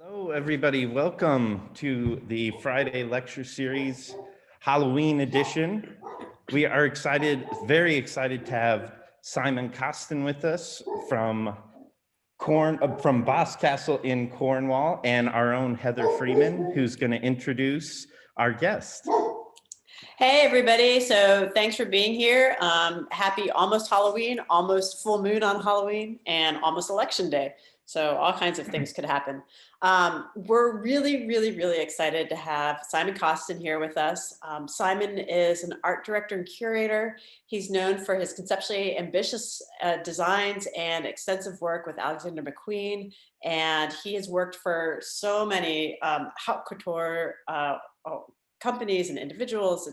Hello, everybody. Welcome to the Friday lecture series, Halloween edition. We are very excited to have Simon Costin with us from Boscastle in Cornwall, and our own Heather Freeman, who's going to introduce our guest. Hey, everybody. So thanks for being here. Happy almost Halloween, almost full moon on Halloween, and almost election day. So all kinds of things could happen. We're really excited to have Simon Costin here with us. Simon is an art director and curator. He's known for his conceptually ambitious designs and extensive work with Alexander McQueen. And he has worked for so many haute couture companies and individuals.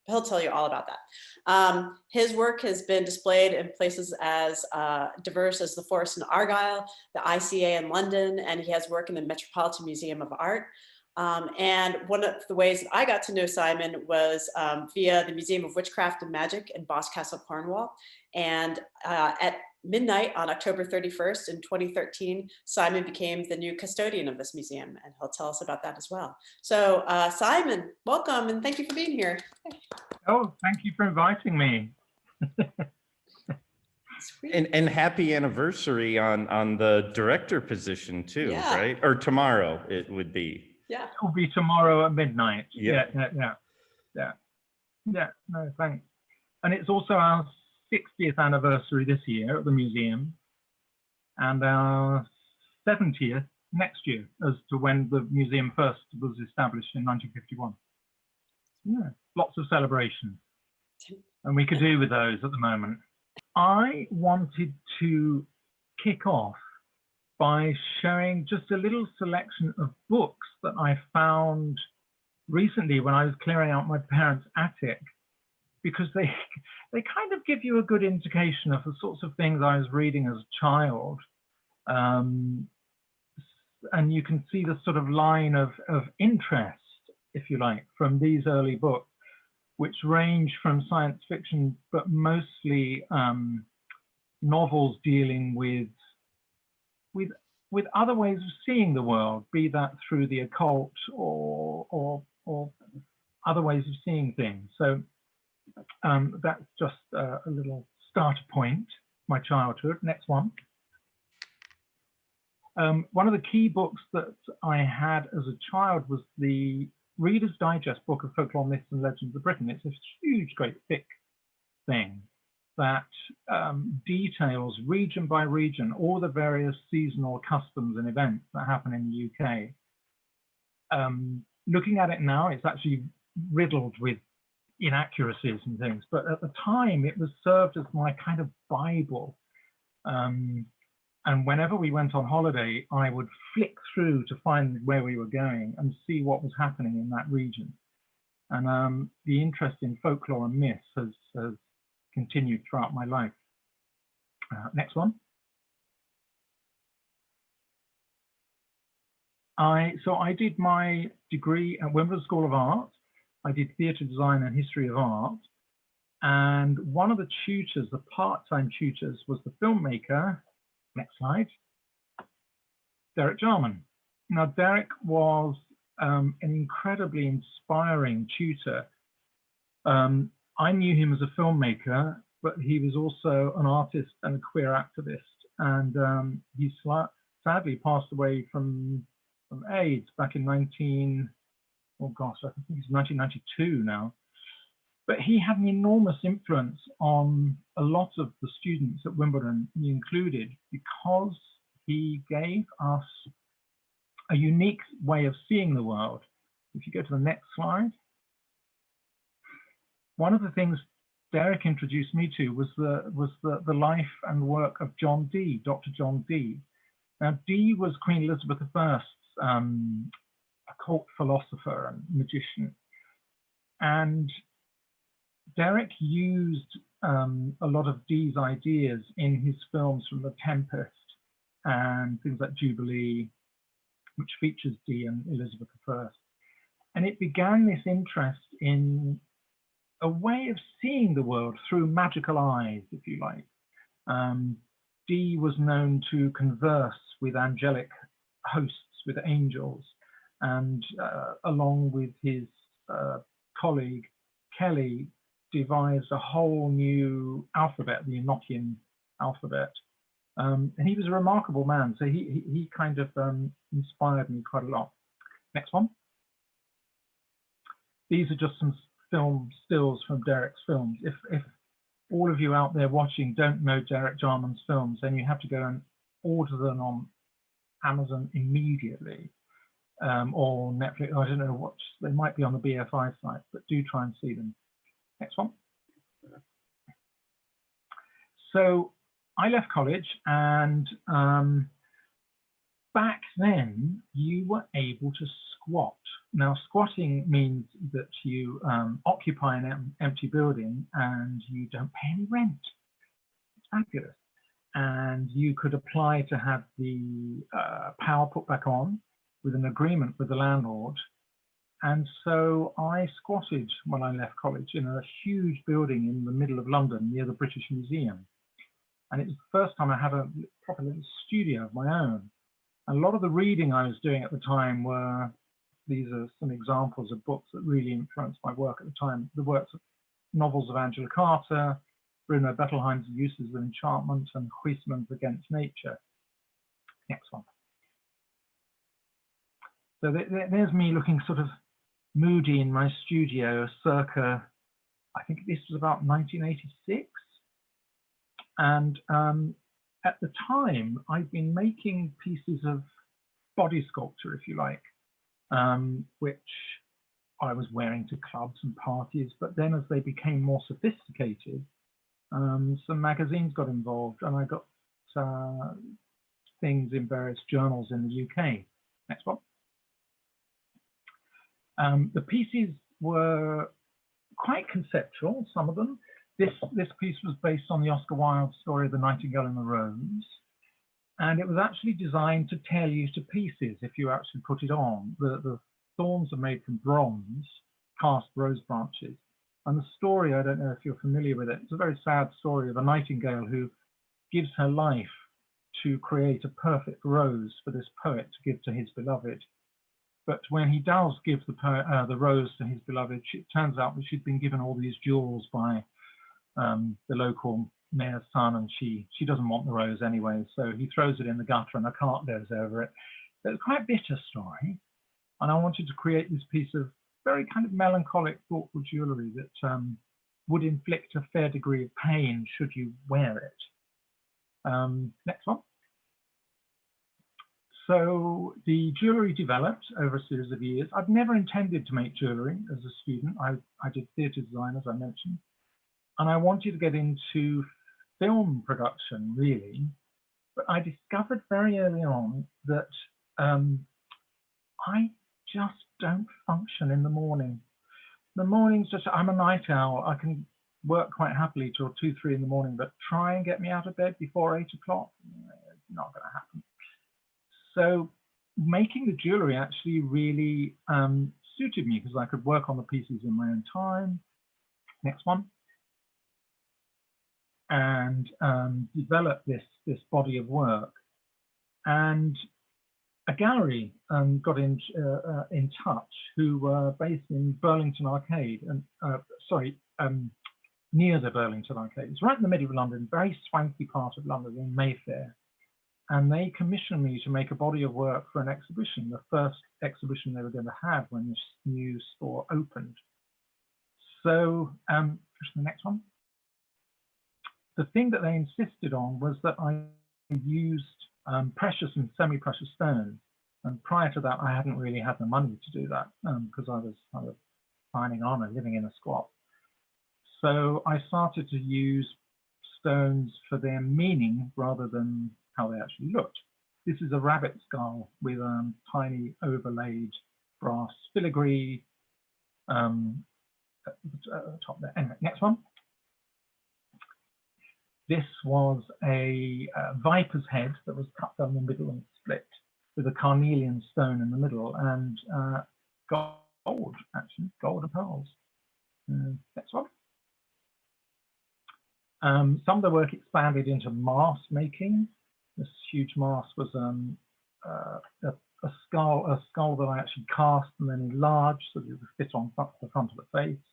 He'll tell you all about that. His work has been displayed in places as diverse as the Forest in Argyll, the ICA in London, and he has work in the Metropolitan Museum of Art. And one of the ways that I got to know Simon was via the Museum of Witchcraft and Magic in Boscastle, Cornwall. And at midnight on October 31st in 2013, Simon became the new custodian of this museum, and he'll tell us about that as well. So Simon, welcome, and thank you for being here. Oh, thank you for inviting me. And happy anniversary on the director position too, Yeah. Right? Or tomorrow it would be. Yeah. It will be tomorrow at midnight. Yeah. No, thanks. And it's also our 60th anniversary this year at the museum, and our 70th next year, as to when the museum first was established in 1951. Yeah, lots of celebrations, and we could do with those at the moment. I wanted to kick off by showing just a little selection of books that I found recently when I was clearing out my parents' attic, because they kind of give you a good indication of the sorts of things I was reading as a child. And you can see the sort of line of interest, if you like, from these early books, which range from science fiction, but mostly novels dealing with other ways of seeing the world, be that through the occult or other ways of seeing things. So that's just a little starter point, my childhood. Next one. One of the key books that I had as a child was the Reader's Digest book of Folklore, Myths and Legends of Britain. It's a huge, great, thick thing that details region by region all the various seasonal customs and events that happen in the UK. Looking at it now, it's actually riddled with inaccuracies and things, but at the time it was served as my kind of Bible. And whenever we went on holiday, I would flick through to find where we were going and see what was happening in that region. And the interest in folklore and myths has continued throughout my life. Next one. So I did my degree at Wimbledon School of Art. I did theatre design and history of art. And one of the tutors, the part-time tutors, was the filmmaker, next slide, Derek Jarman. Now, Derek was an incredibly inspiring tutor. I knew him as a filmmaker, but he was also an artist and a queer activist. And he sadly passed away from AIDS back in 1992 now. But he had an enormous influence on a lot of the students at Wimbledon, me included, because he gave us a unique way of seeing the world. If you go to the next slide. One of the things Derek introduced me to was the life and work of John Dee, Dr. John Dee. Now, Dee was Queen Elizabeth I's occult philosopher and magician. And Derek used a lot of Dee's ideas in his films from The Tempest and things like Jubilee, which features Dee and Elizabeth I. And it began this interest in a way of seeing the world through magical eyes, if you like. Dee was known to converse with angelic hosts with angels, and along with his colleague Kelly, devised a whole new alphabet, the Enochian alphabet. And he was a remarkable man, so he kind of inspired me quite a lot. Next one. These are just some film stills from Derek's films. If all of you out there watching don't know Derek Jarman's films, then you have to go and order them on Amazon immediately, or Netflix. I don't know what, they might be on the BFI site, but do try and see them. Next one. So I left college, and back then you were able to squat. Now, squatting means that you occupy an empty building and you don't pay any rent. It's fabulous. And you could apply to have the power put back on with an agreement with the landlord. And so I squatted when I left college in a huge building in the middle of London near the British Museum. And it was the first time I had a proper little studio of my own. And a lot of the reading I was doing at the time were, these are some examples of books that really influenced my work at the time. The works of novels of Angela Carter, Bruno Bettelheim's Uses of Enchantment, and Huysmans' Against Nature. Next one. So there's me looking sort of moody in my studio circa, I think this was about 1986. And at the time, I'd been making pieces of body sculpture, if you like, which I was wearing to clubs and parties. But then as they became more sophisticated, some magazines got involved, and I got things in various journals in the UK. Next one. The pieces were quite conceptual, some of them. This piece was based on the Oscar Wilde story, The Nightingale and the Rose. And it was actually designed to tear you to pieces if you actually put it on. The thorns are made from bronze, cast rose branches. And the story, I don't know if you're familiar with it, it's a very sad story of a nightingale who gives her life to create a perfect rose for this poet to give to his beloved. But when he does give the rose to his beloved, it turns out that she'd been given all these jewels by the local mayor's son, and she doesn't want the rose anyway, so he throws it in the gutter and a cart goes over it. So it's quite a bitter story, and I wanted to create this piece of very kind of melancholic, thoughtful jewellery that would inflict a fair degree of pain should you wear it. Next one. So the jewellery developed over a series of years. I've never intended to make jewellery as a student. I did theatre design, as I mentioned, and I wanted to get into film production, really. But I discovered very early on that I just don't function in the morning. The morning's just, I'm a night owl. I can work quite happily till 2, 3 in the morning, but try and get me out of bed before 8 o'clock, it's not going to happen. So making the jewellery actually really suited me because I could work on the pieces in my own time. Next one. And develop this body of work. And a gallery got in touch who were based in Burlington Arcade, and near the Burlington Arcade. It's right in the middle of London, very swanky part of London in Mayfair. And they commissioned me to make a body of work for an exhibition, the first exhibition they were going to have when this new store opened. So, the next one. The thing that they insisted on was that I used precious and semi-precious stones. And prior to that, I hadn't really had the money to do that because I was kind of signing on and living in a squat. So I started to use stones for their meaning rather than how they actually looked. This is a rabbit skull with tiny overlaid brass filigree at the top there. Anyway, next one. This was a viper's head that was cut down the middle and split with a carnelian stone in the middle and gold, actually, gold and pearls. Next one. Some of the work expanded into mask making. This huge mask was a a skull that I actually cast and then enlarged so that it would fit on the front of the face.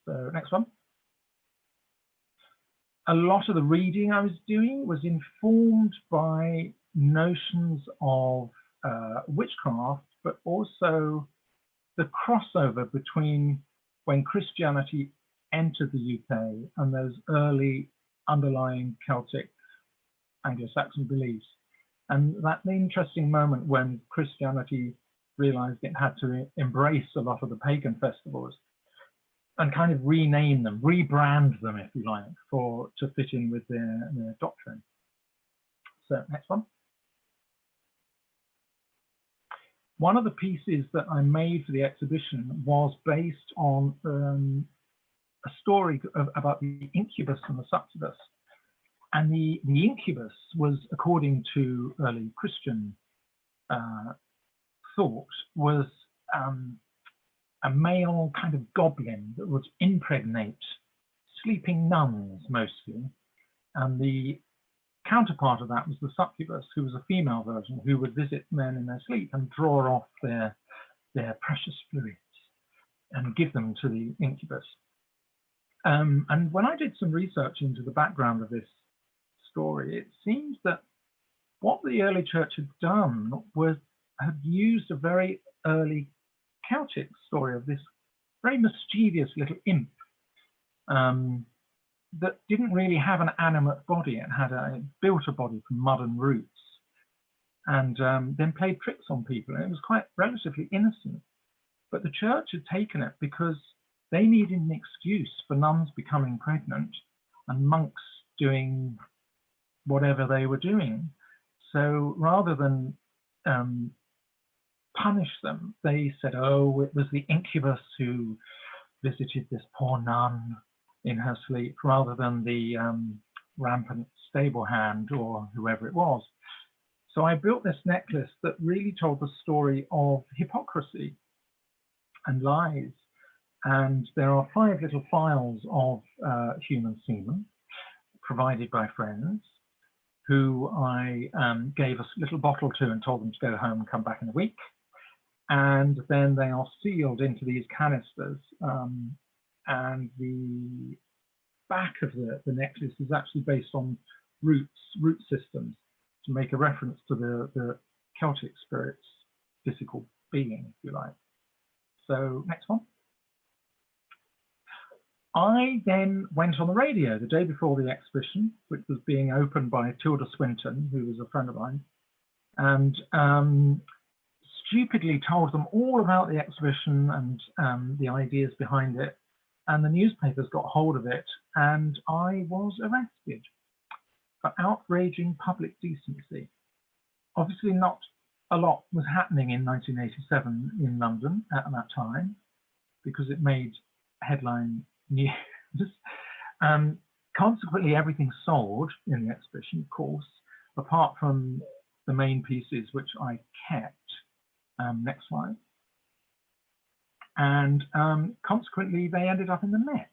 So next one. A lot of the reading I was doing was informed by notions of witchcraft, but also the crossover between when Christianity entered the UK and those early underlying Celtic Anglo-Saxon beliefs. And that interesting moment when Christianity realized it had to embrace a lot of the pagan festivals and kind of rename them, rebrand them, if you like, to fit in with their doctrine. So next one. One of the pieces that I made for the exhibition was based on a story about the incubus and the succubus. And the incubus was, according to early Christian thought, was a male kind of goblin that would impregnate sleeping nuns mostly. And the counterpart of that was the succubus, who was a female version, who would visit men in their sleep and draw off their precious fluids and give them to the incubus. And when I did some research into the background of this story, it seems that what the early church had done was had used a very early Celtic story of this very mischievous little imp that didn't really have an animate body. It built a body from mud and roots, and then played tricks on people. And it was quite relatively innocent. But the church had taken it because they needed an excuse for nuns becoming pregnant and monks doing whatever they were doing. So rather than punish them, they said, oh, it was the incubus who visited this poor nun in her sleep, rather than the rampant stable hand or whoever it was. So I built this necklace that really told the story of hypocrisy and lies. And there are 5 little phials of human semen provided by friends who I gave a little bottle to and told them to go home and come back in a week. And then they are sealed into these canisters. And the back of the necklace is actually based on root systems to make a reference to the Celtic spirit's physical being, if you like. So next one. I then went on the radio the day before the exhibition, which was being opened by Tilda Swinton, who was a friend of mine, and stupidly told them all about the exhibition and the ideas behind it. And the newspapers got hold of it, and I was arrested for outraging public decency. Obviously, not a lot was happening in 1987 in London at that time, because it made headline news. Consequently, everything sold in the exhibition, of course, apart from the main pieces, which I kept. Next slide. And consequently, they ended up in the Met.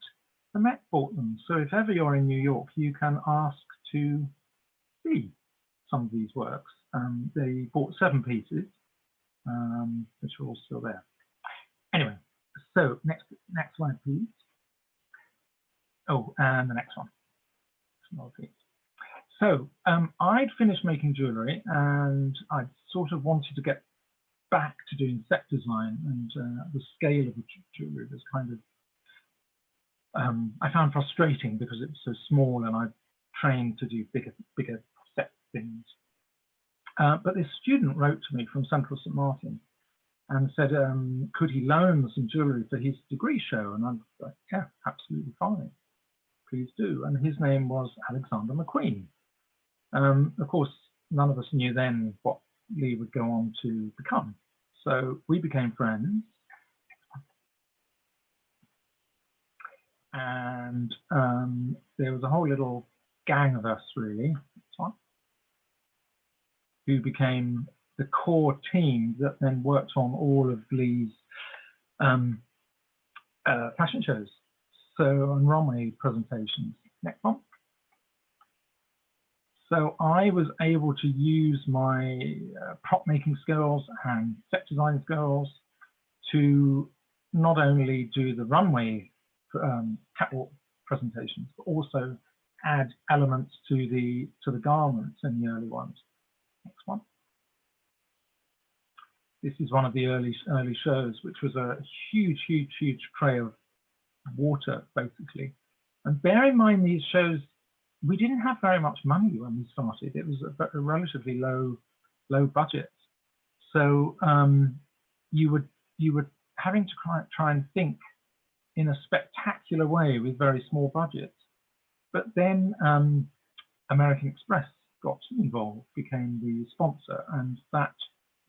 The Met bought them. So if ever you're in New York, you can ask to see some of these works. They bought 7 pieces, which are all still there. Anyway, so next slide, please. Oh, and the next one. So I'd finished making jewellery, and I sort of wanted to get back to doing set design, and the scale of the jewellery was kind of, I found frustrating because it was so small, and I trained to do bigger set things. But this student wrote to me from Central St Martin and said, could he loan some jewellery for his degree show? And I'm like, yeah, absolutely fine, please do. And his name was Alexander McQueen. Of course, none of us knew then what Lee would go on to become. So we became friends. And there was a whole little gang of us, really, who became the core team that then worked on all of Lee's fashion shows. So on runway presentations. Next one. So I was able to use my prop making skills and set design skills to not only do the runway catwalk presentations, but also add elements to the garments in the early ones. Next one. This is one of the early shows, which was a huge tray of water, basically. And bear in mind, these shows, we didn't have very much money when we started. It was a relatively low budget. So you were having to try and think in a spectacular way with very small budgets. But then American Express got involved, became the sponsor, and that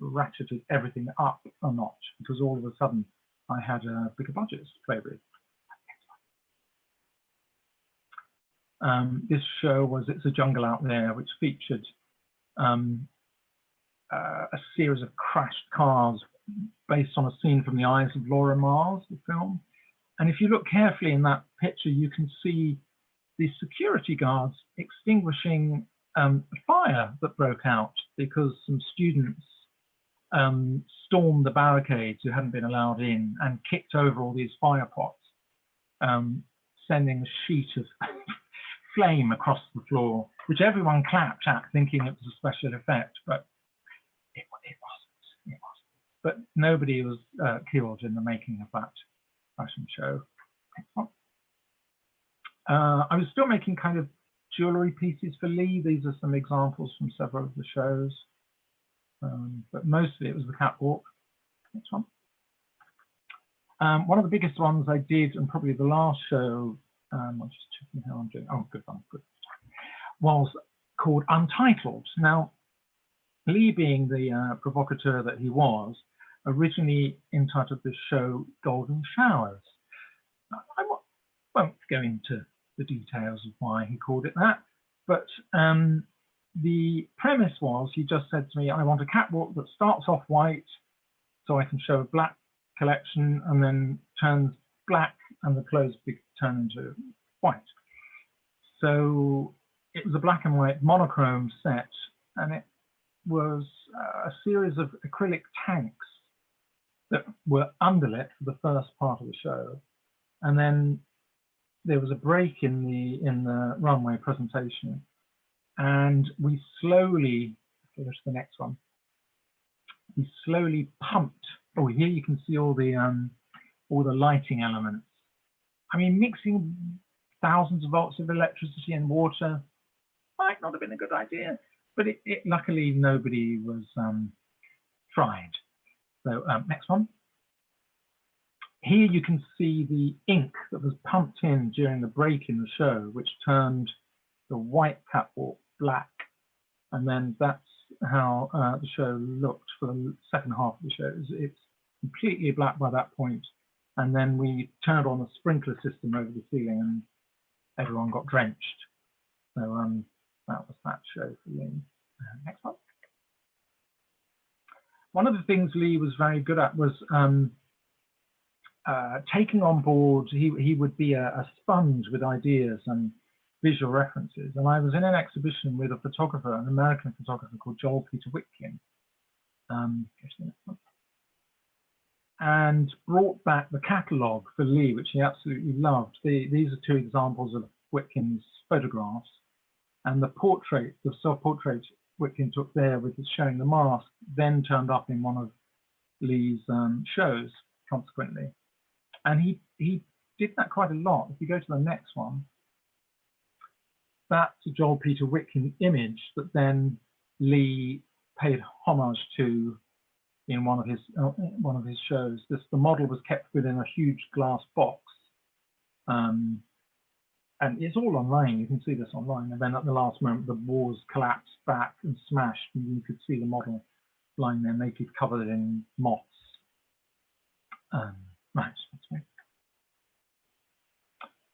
ratcheted everything up a notch, because all of a sudden I had a bigger budget to play with. This show was It's a Jungle Out There, which featured a series of crashed cars based on a scene from The Eyes of Laura Mars, the film. And if you look carefully in that picture, you can see the security guards extinguishing a fire that broke out because some students stormed the barricades who hadn't been allowed in and kicked over all these fire pots, sending a sheet of flame across the floor, which everyone clapped at, thinking it was a special effect, but it wasn't. But nobody was killed in the making of that fashion show. I was still making kind of jewelry pieces for Lee. These are some examples from several of the shows, but mostly it was the catwalk. Next one. One of the biggest ones I did, and probably the last show, I'm just checking how I'm doing. Oh, good one, good. Was called Untitled. Now, Lee, being the provocateur that he was, originally entitled this show Golden Showers. I won't go into the details of why he called it that, but the premise was, he just said to me, I want a catwalk that starts off white so I can show a black collection and then turns black and the clothes turn into white. So it was a black and white monochrome set, and it was a series of acrylic tanks that were underlit for the first part of the show, and then there was a break in the runway presentation, and we slowly, go to the next one, we slowly pumped. Oh, here you can see all the lighting elements. I mean, mixing thousands of volts of electricity and water might not have been a good idea, but luckily nobody was tried. So next one. Here you can see the ink that was pumped in during the break in the show, which turned the white catwalk black. And then that's how the show looked for the second half of the show. It's completely black by that point. And then we turned on a sprinkler system over the ceiling and everyone got drenched. So that was that show for Lee. Next one. One of the things Lee was very good at was taking on board, he would be a sponge with ideas and visual references. And I was in an exhibition with a photographer, an American photographer called Joel Peter Witkin, and brought back the catalogue for Lee, which he absolutely loved. These are two examples of Witkin's photographs, and the portrait, the self-portrait Witkin took there, with showing the mask, then turned up in one of Lee's shows, consequently. And he did that quite a lot. If you go to the next one, that's a Joel Peter Witkin image that then Lee paid homage to in one of his shows. The model was kept within a huge glass box, and it's all online. You can see this online. And then at the last moment, the walls collapsed back and smashed, and you could see the model lying there naked, covered in moths. Right.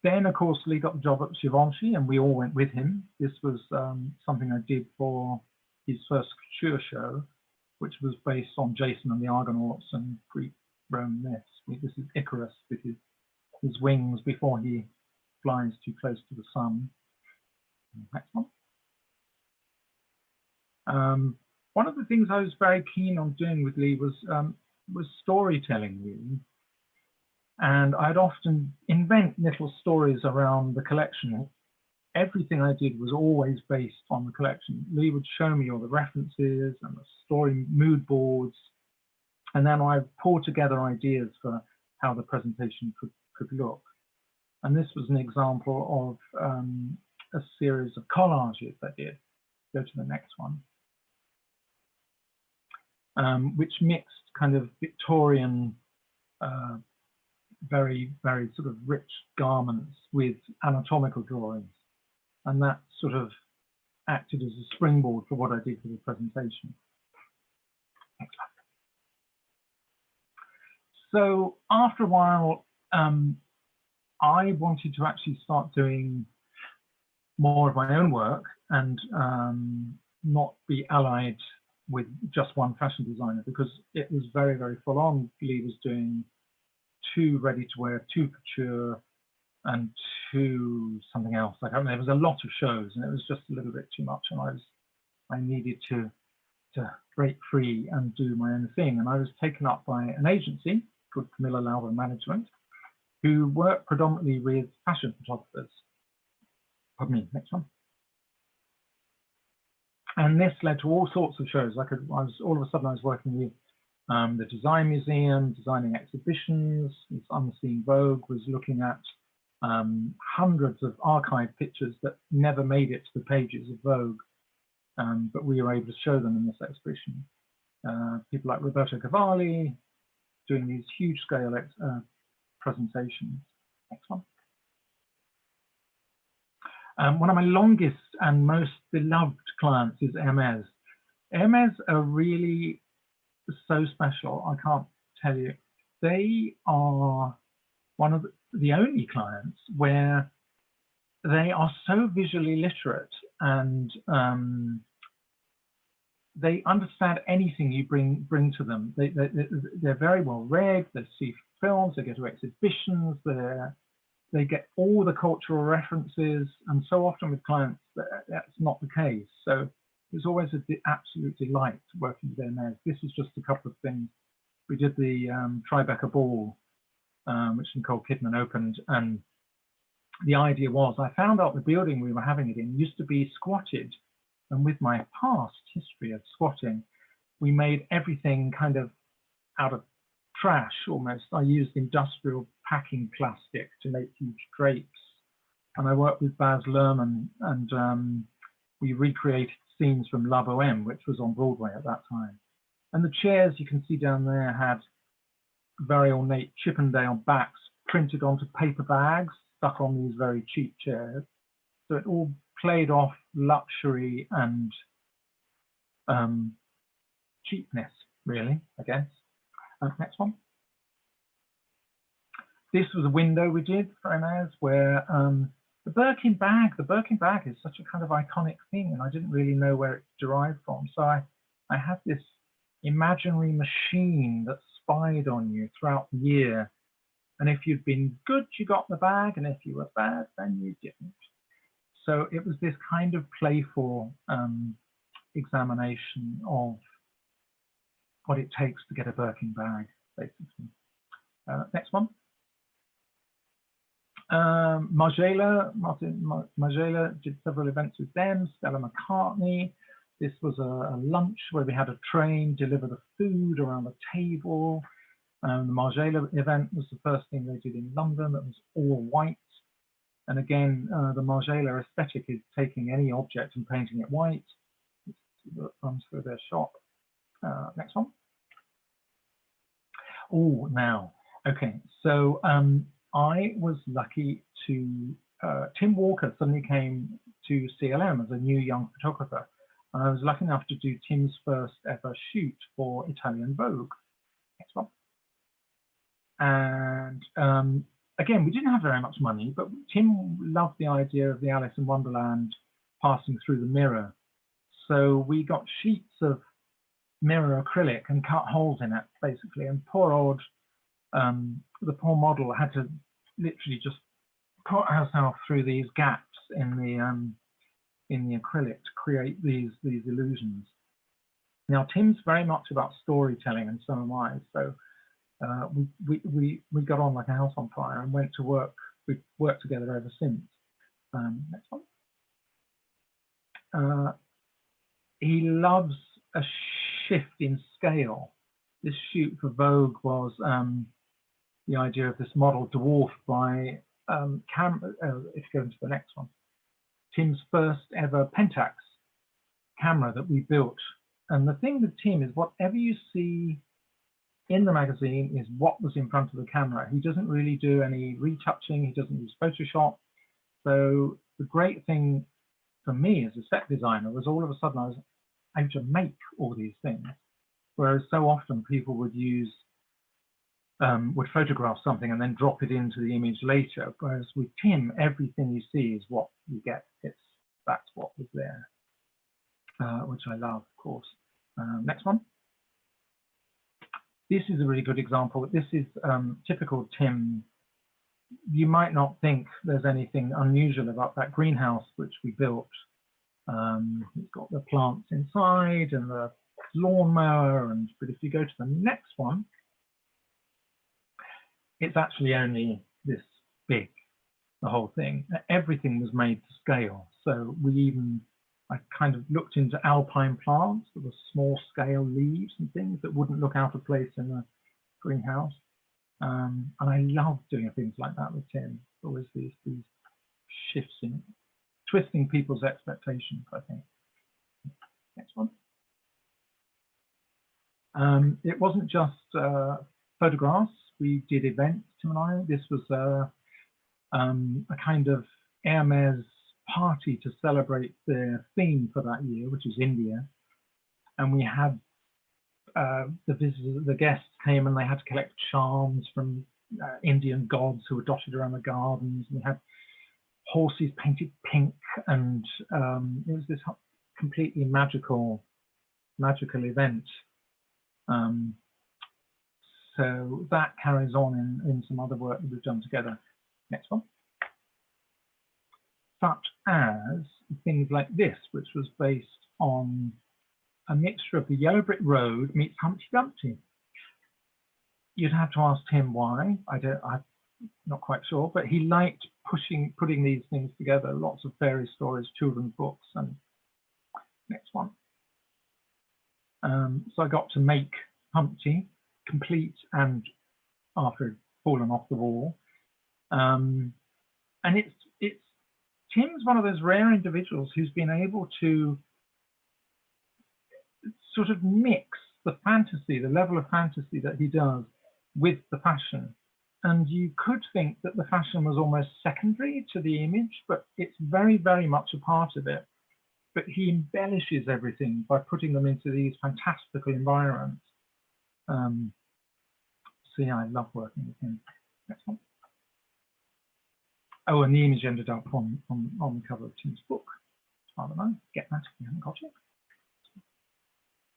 Then, of course, Lee got the job at Givenchy, and we all went with him. This was something I did for his first couture show, which was based on Jason and the Argonauts and Greek Roman myths. This is Icarus with his wings before he flies too close to the sun. Next one. One of the things I was very keen on doing with Lee was storytelling, really. And I'd often invent little stories around the collection. Everything I did was always based on the collection. Lee would show me all the references and the story mood boards, and then I pulled together ideas for how the presentation could look. And this was an example of a series of collages I did. Go to the next one. Which mixed kind of Victorian, very, very sort of rich garments with anatomical drawings. And that sort of acted as a springboard for what I did for the presentation. Next slide. So after a while, I wanted to actually start doing more of my own work and not be allied with just one fashion designer, because it was very, very full on. Lee was doing 2 ready-to-wear, 2 couture, and 2 something else. I don't know. There was a lot of shows, and it was just a little bit too much. And I needed to break free and do my own thing. And I was taken up by an agency called Camilla Lauber Management, who worked predominantly with fashion photographers. Pardon me. Next one. And this led to all sorts of shows. All of a sudden I was working with the Design Museum, designing exhibitions. This Unseen Vogue was looking at hundreds of archive pictures that never made it to the pages of Vogue, but we were able to show them in this exhibition. People like Roberto Cavalli doing these huge scale presentations. Next one. One of my longest and most beloved clients is Hermes. Hermes are really so special, I can't tell you. They are one of the only clients where they are so visually literate, and they understand anything you bring to them. They're very well read, they see films, they go to exhibitions, they get all the cultural references, and so often with clients that's not the case. So it's always an absolute delight working with Hermes. This is just a couple of things. We did the Tribeca Ball, which Nicole Kidman opened, and the idea was, I found out the building we were having it in used to be squatted, and with my past history of squatting, we made everything kind of out of trash almost. I used industrial packing plastic to make huge drapes, and I worked with Baz Luhrmann, and we recreated scenes from La Boheme, which was on Broadway at that time. And the chairs you can see down there had very ornate Chippendale backs printed onto paper bags stuck on these very cheap chairs. So it all played off luxury and cheapness, really, I guess. Next one. This was a window we did for Hermes where the Birkin bag is such a kind of iconic thing, and I didn't really know where it derived from. So I had this imaginary machine that spied on you throughout the year. And if you'd been good, you got the bag, and if you were bad, then you didn't. So it was this kind of playful examination of what it takes to get a Birkin bag, basically. Next one. Margiela did several events with them. Stella McCartney. This was a lunch where we had a train deliver the food around the table. The Margiela event was the first thing they did in London. That was all white. And again, the Margiela aesthetic is taking any object and painting it white. That runs through their shop. Next one. Oh, now, okay. So I was lucky to, Tim Walker suddenly came to CLM as a new young photographer. And I was lucky enough to do Tim's first ever shoot for Italian Vogue. Next one. And again, we didn't have very much money, but Tim loved the idea of the Alice in Wonderland passing through the mirror. So we got sheets of mirror acrylic and cut holes in it, basically. And poor old, the poor model had to literally just put herself through these gaps in the acrylic to create these illusions. Now, Tim's very much about storytelling, and so am I. So we got on like a house on fire and went to work. We've worked together ever since. Next one. He loves a shift in scale. This shoot for Vogue was the idea of this model dwarfed by if you go into the next one, Tim's first ever Pentax camera that we built. And the thing with Tim is whatever you see in the magazine is what was in front of the camera. He doesn't really do any retouching. He doesn't use Photoshop. So the great thing for me as a set designer was all of a sudden I was able to make all these things. Whereas so often people would use, would photograph something and then drop it into the image later. Whereas with Tim, everything you see is what you get. That's what was there, which I love, of course. Next one. This is a really good example. This is typical Tim. You might not think there's anything unusual about that greenhouse which we built. It's got the plants inside and the lawnmower, but if you go to the next one, it's actually only this big, the whole thing. Everything was made to scale. So I kind of looked into alpine plants that were small scale leaves and things that wouldn't look out of place in a greenhouse. And I love doing things like that with Tim. Always these shifts in twisting people's expectations, I think. Next one. It wasn't just photographs. We did events, Tim and I. This was a kind of Hermes party to celebrate their theme for that year, which is India. And we had the guests came and they had to collect charms from Indian gods who were dotted around the gardens. We had horses painted pink, and it was this completely magical event. So that carries on in some other work that we've done together. Next one. Such as things like this, which was based on a mixture of the Yellow Brick Road meets Humpty Dumpty. You'd have to ask Tim why. I'm not quite sure, but he liked putting these things together. Lots of fairy stories, children's books, and next one. So I got to make Humpty complete and after it had fallen off the wall. And it's Tim's one of those rare individuals who's been able to sort of mix the fantasy, the level of fantasy that he does with the fashion. And you could think that the fashion was almost secondary to the image, but it's very, very much a part of it. But he embellishes everything by putting them into these fantastical environments. So yeah, I love working with him. Next one. Oh, and the image ended up on the cover of Tim's book. I don't know, get that if you haven't got it.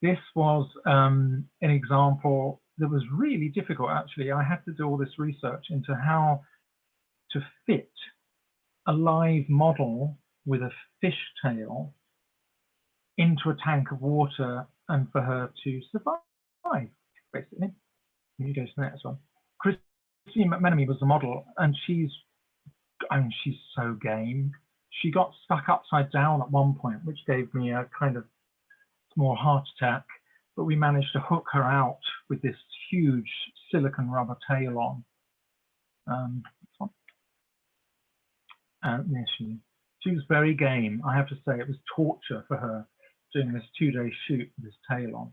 This was an example that was really difficult, actually. I had to do all this research into how to fit a live model with a fishtail into a tank of water and for her to survive, basically. You go to the next one. Christine McMenemy was the model, and she's so game. She got stuck upside down at one point, which gave me a kind of small heart attack, but we managed to hook her out with this huge silicone rubber tail on. There she was very game. I have to say, it was torture for her doing this 2-day shoot with this tail on.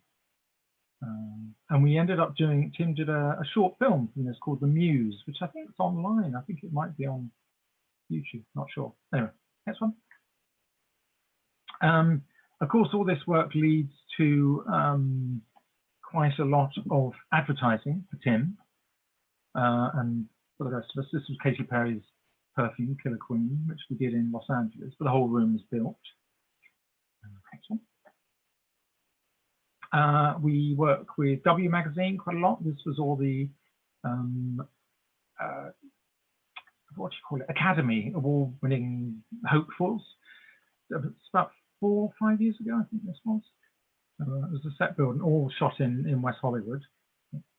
And we ended up doing, Tim did a short film from this called The Muse, which I think is online. I think it might be on YouTube, not sure. Anyway, next one. Of course, all this work leads to quite a lot of advertising for Tim and for the rest of us. This was Katy Perry's Perfume, Killer Queen, which we did in Los Angeles, but the whole room was built. Next one. We work with W Magazine quite a lot. This was all the, what do you call it, Academy Award-winning hopefuls. It's about 4 or 5 years ago, I think this was. So, it was a set building, all shot in West Hollywood.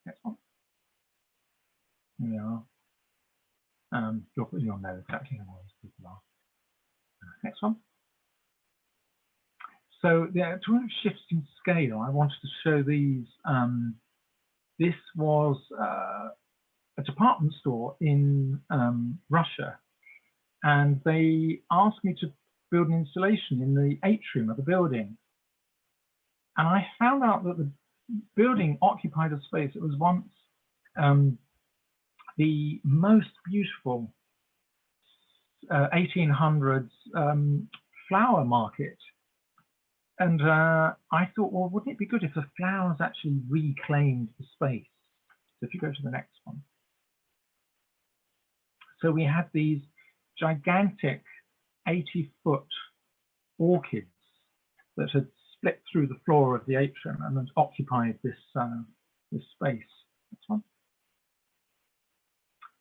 Next one. Here we are. You'll know exactly who those people are. Next one. So to shift in scale, I wanted to show these. This was a department store in Russia, and they asked me to build an installation in the atrium of the building. And I found out that the building occupied a space that was once the most beautiful 1800s flower market. And I thought, well, wouldn't it be good if the flowers actually reclaimed the space? So if you go to the next one. So we had these gigantic 80-foot orchids that had split through the floor of the atrium and had occupied this, this space. Next one.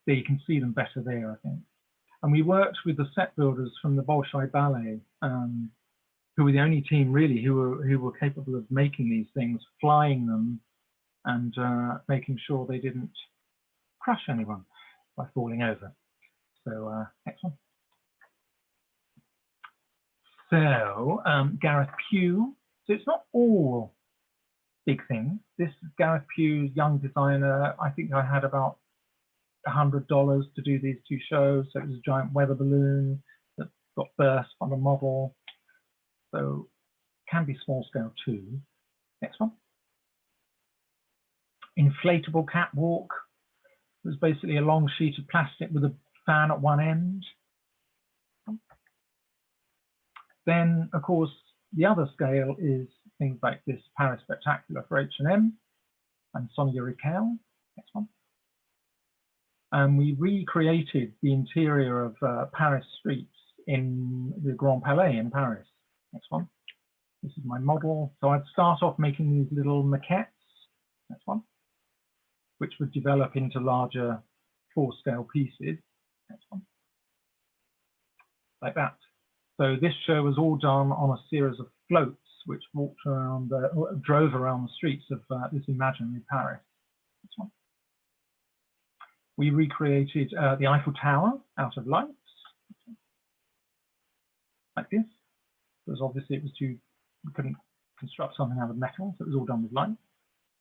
There you can see them better there, I think. And we worked with the set builders from the Bolshoi Ballet, who were the only team really who were capable of making these things, flying them, and making sure they didn't crush anyone by falling over. So next one. So Gareth Pugh. So it's not all big things. This is Gareth Pugh, young designer. I think I had about $100 to do these two shows. So it was a giant weather balloon that got burst on a model. So can be small scale too. Next one. Inflatable Catwalk. It was basically a long sheet of plastic with a fan at one end. Then, of course, the other scale is things like this Paris Spectacular for H&M and Sonia Rykiel. Next one. And we recreated the interior of Paris streets in the Grand Palais in Paris. Next one. This is my model. So I'd start off making these little maquettes. Next one. Which would develop into larger 4-scale pieces. Next one. Like that. So this show was all done on a series of floats which walked around, drove around the streets of this imaginary Paris. Next one. We recreated the Eiffel Tower out of lights. Like this. Because obviously it was we couldn't construct something out of metal, so it was all done with light.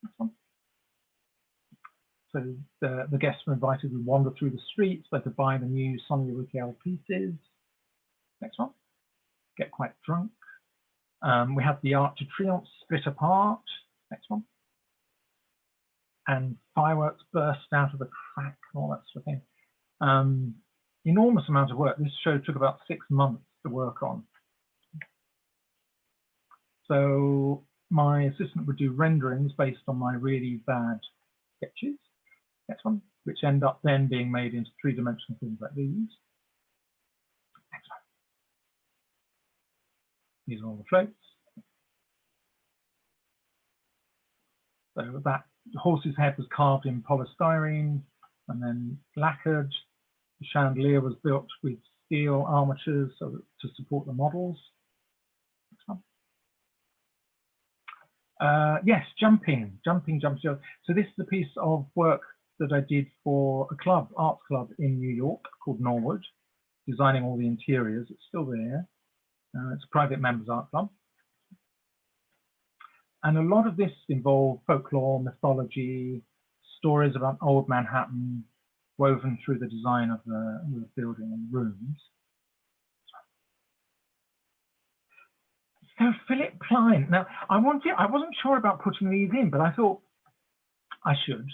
Next one. So the guests were invited to wander through the streets. They could buy the new Sonia Rykiel pieces. Next one. Get quite drunk. We have the Arc de Triomphe split apart. Next one. And fireworks burst out of the crack and all that sort of thing. Enormous amount of work. This show took about 6 months to work on. So my assistant would do renderings based on my really bad sketches. Next one, which end up then being made into 3-dimensional things like these. Next one. These are all the floats. So that horse's head was carved in polystyrene and then lacquered. The chandelier was built with steel armatures so that, to support the models. Next one. Yes, jumping. So this is a piece of work that I did for a club, arts club in New York called Norwood, designing all the interiors. It's still there. It's a private members art club. And a lot of this involved folklore, mythology, stories about old Manhattan woven through the design of the building and rooms. So Philip Klein. Now, I wasn't sure about putting these in, but I thought I should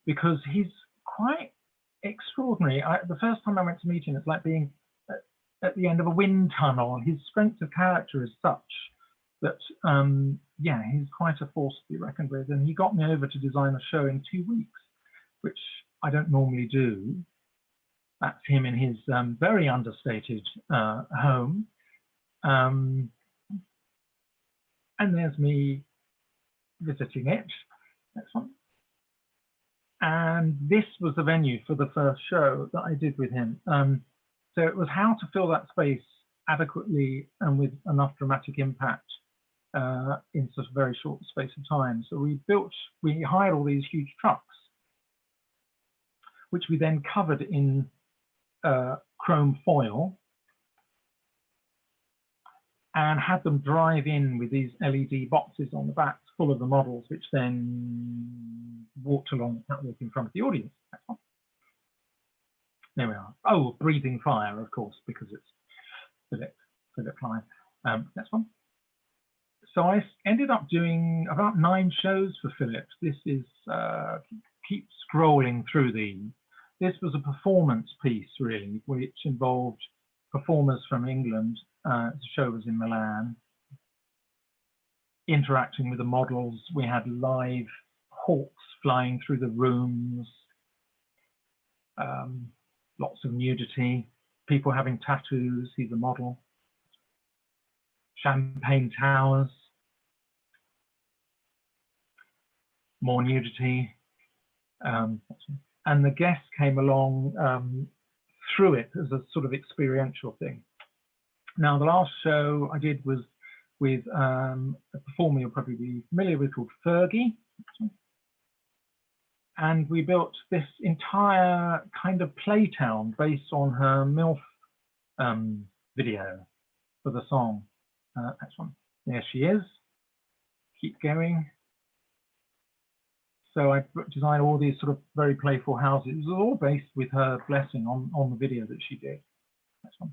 because he's quite extraordinary. The first time I went to meet him, it's like being at the end of a wind tunnel. His strength of character is such that, yeah, he's quite a force to be reckoned with. And he got me over to design a show in 2 weeks, which I don't normally do. That's him in his very understated home. And there's me visiting it. Next one. And this was the venue for the first show that I did with him. So it was how to fill that space adequately and with enough dramatic impact in such a very short space of time. So we hired all these huge trucks, which we then covered in chrome foil and had them drive in with these LED boxes on the back full of the models, which then walked along the catwalk in front of the audience. There we are. Oh, breathing fire, of course, because it's Philip Klein. Next one. So I ended up doing about 9 shows for Philip. This is, keep scrolling through these. This was a performance piece, really, which involved performers from England. The show was in Milan. Interacting with the models. We had live hawks flying through the rooms. Lots of nudity. People having tattoos. He's a model. Champagne towers. More nudity. And the guests came along through it as a sort of experiential thing. Now, the last show I did was with a performer you'll probably be familiar with called Fergie. And we built this entire kind of playtown based on her MILF video for the song. Next one. There she is. Keep going. So I designed all these sort of very playful houses. It was all based with her blessing on the video that she did. Next one.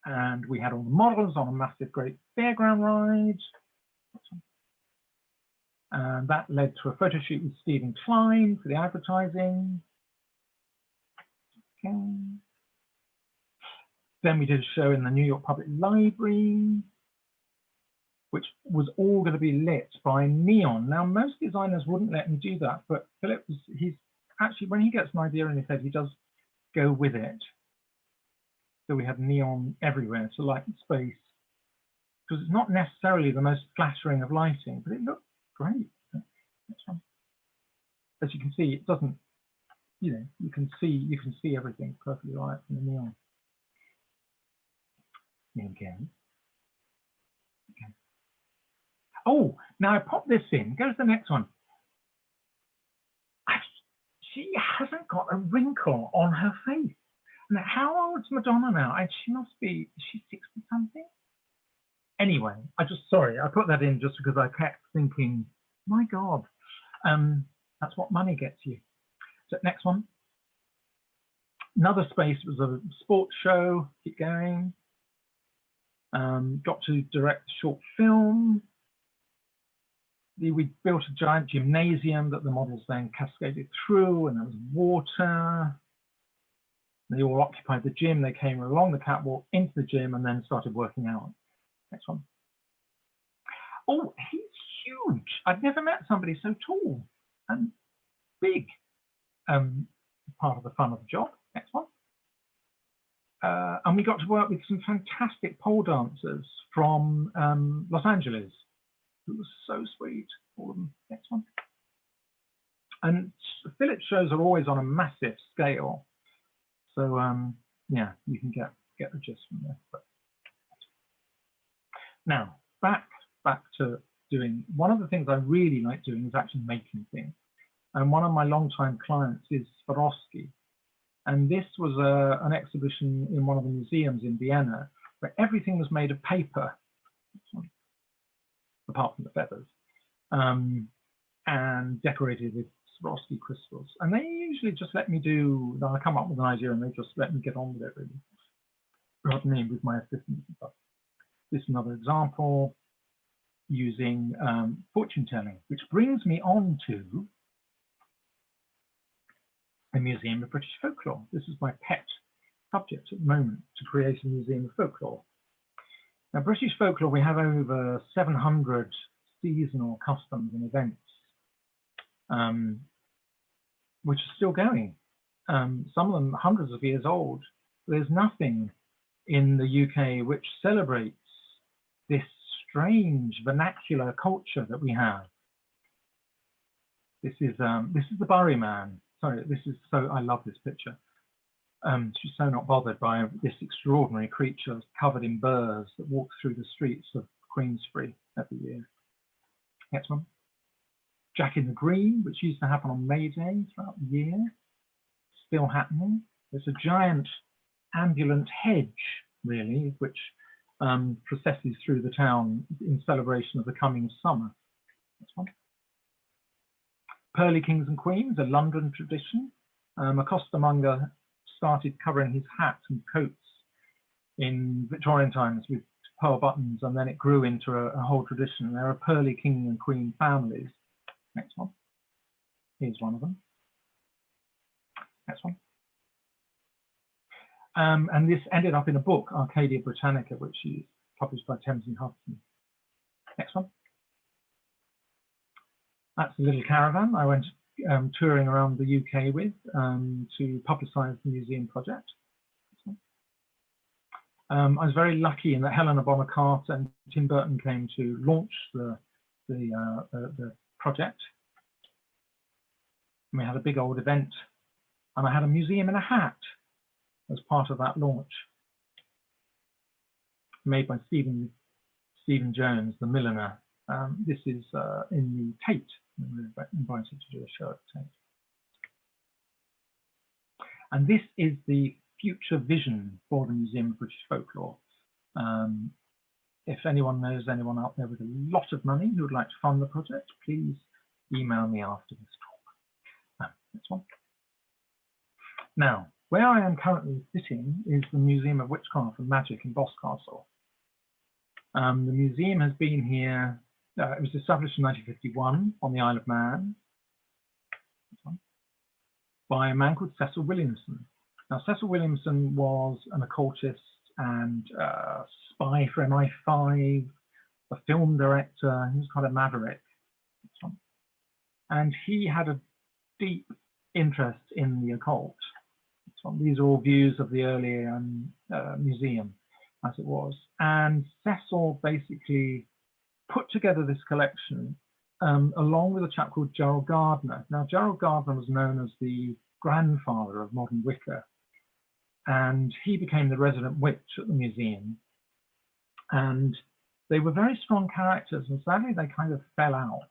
And we had all the models on a massive, great fairground ride. Next one. And that led to a photo shoot with Stephen Klein for the advertising. Okay. Then we did a show in the New York Public Library, which was all going to be lit by neon. Now, most designers wouldn't let me do that, but Philip, he's actually, when he gets an idea in his head, he does go with it. So we have neon everywhere to light the space, because it's not necessarily the most flattering of lighting, but it looked great. As you can see, it doesn't, you know, you can see everything perfectly right from the neon. Again. Okay. Oh, now I pop this in. Go to the next one. She hasn't got a wrinkle on her face. Now, how old's Madonna now? And she must be, is she 60 something? Anyway, I put that in just because I kept thinking, my God, that's what money gets you. So next one. Another space was a sports show. Keep going. Got to direct a short film. We built a giant gymnasium that the models then cascaded through, and there was water. They all occupied the gym. They came along the catwalk into the gym and then started working out. Next one. Oh, he's huge. I've never met somebody so tall and big. Part of the fun of the job. Next one. And we got to work with some fantastic pole dancers from Los Angeles. It was so sweet, all of them. Next one. And Philip's shows are always on a massive scale. So yeah, you can get the gist from there. But now, back to doing, one of the things I really like doing is actually making things. And one of my longtime clients is Swarovski. And this was an exhibition in one of the museums in Vienna, where everything was made of paper, apart from the feathers, and decorated with Swarovski crystals. And they usually just let me do, I come up with an idea and they just let me get on with it, really, rather than with my assistants and stuff. This is another example using fortune telling, which brings me on to a Museum of British Folklore. This is my pet subject at the moment, to create a Museum of Folklore. Now, British Folklore, we have over 700 seasonal customs and events, which are still going. Some of them hundreds of years old. There's nothing in the UK which celebrates this strange vernacular culture that we have. This is the Buryman. Sorry, this is so, I love this picture. She's so not bothered by this extraordinary creature covered in burrs that walks through the streets of Queensferry every year. Next one. Jack in the Green, which used to happen on May Day throughout the year, still happening. There's a giant ambulant hedge, really, which processes through the town in celebration of the coming summer. Next one. Pearly Kings and Queens, a London tradition. A costermonger started covering his hats and coats in Victorian times with pearl buttons, and then it grew into a whole tradition. There are pearly king and queen families. Next one. Here's one of them. Next one. And this ended up in a book, Arcadia Britannica, which is published by Thames and Hudson. Next one. That's a little caravan I went touring around the UK with to publicise the museum project. I was very lucky in that Helena Bonham Carter and Tim Burton came to launch the project. And we had a big old event, and I had a museum in a hat as part of that launch, made by Stephen Jones, the milliner. This is in the Tate. We were invited to do a show at Tate. And this is the future vision for the Museum of British Folklore. If anyone knows anyone out there with a lot of money who would like to fund the project, please email me after this talk. Next one. Now, where I am currently sitting is the Museum of Witchcraft and Magic in Boscastle. The museum has been here, it was established in 1951 on the Isle of Man by a man called Cecil Williamson. Now, Cecil Williamson was an occultist and spy for MI5, a film director. He was kind of maverick. And he had a deep interest in the occult. These are all views of the early museum as it was. And Cecil basically put together this collection along with a chap called Gerald Gardner. Now, Gerald Gardner was known as the grandfather of modern Wicca, and he became the resident witch at the museum. And they were very strong characters, and sadly they kind of fell out.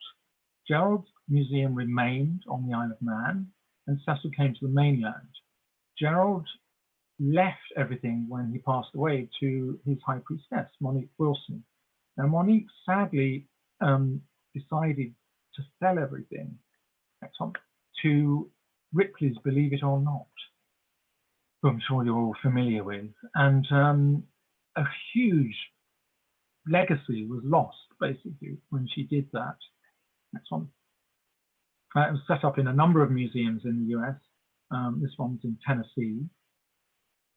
Gerald's museum remained on the Isle of Man, and Cecil came to the mainland. Gerald left everything when he passed away to his high priestess, Monique Wilson. Now, Monique sadly decided to sell everything to Ripley's Believe It or Not, who I'm sure you're all familiar with. And a huge legacy was lost, basically, when she did that. Next one. It was set up in a number of museums in the US. This one's in Tennessee.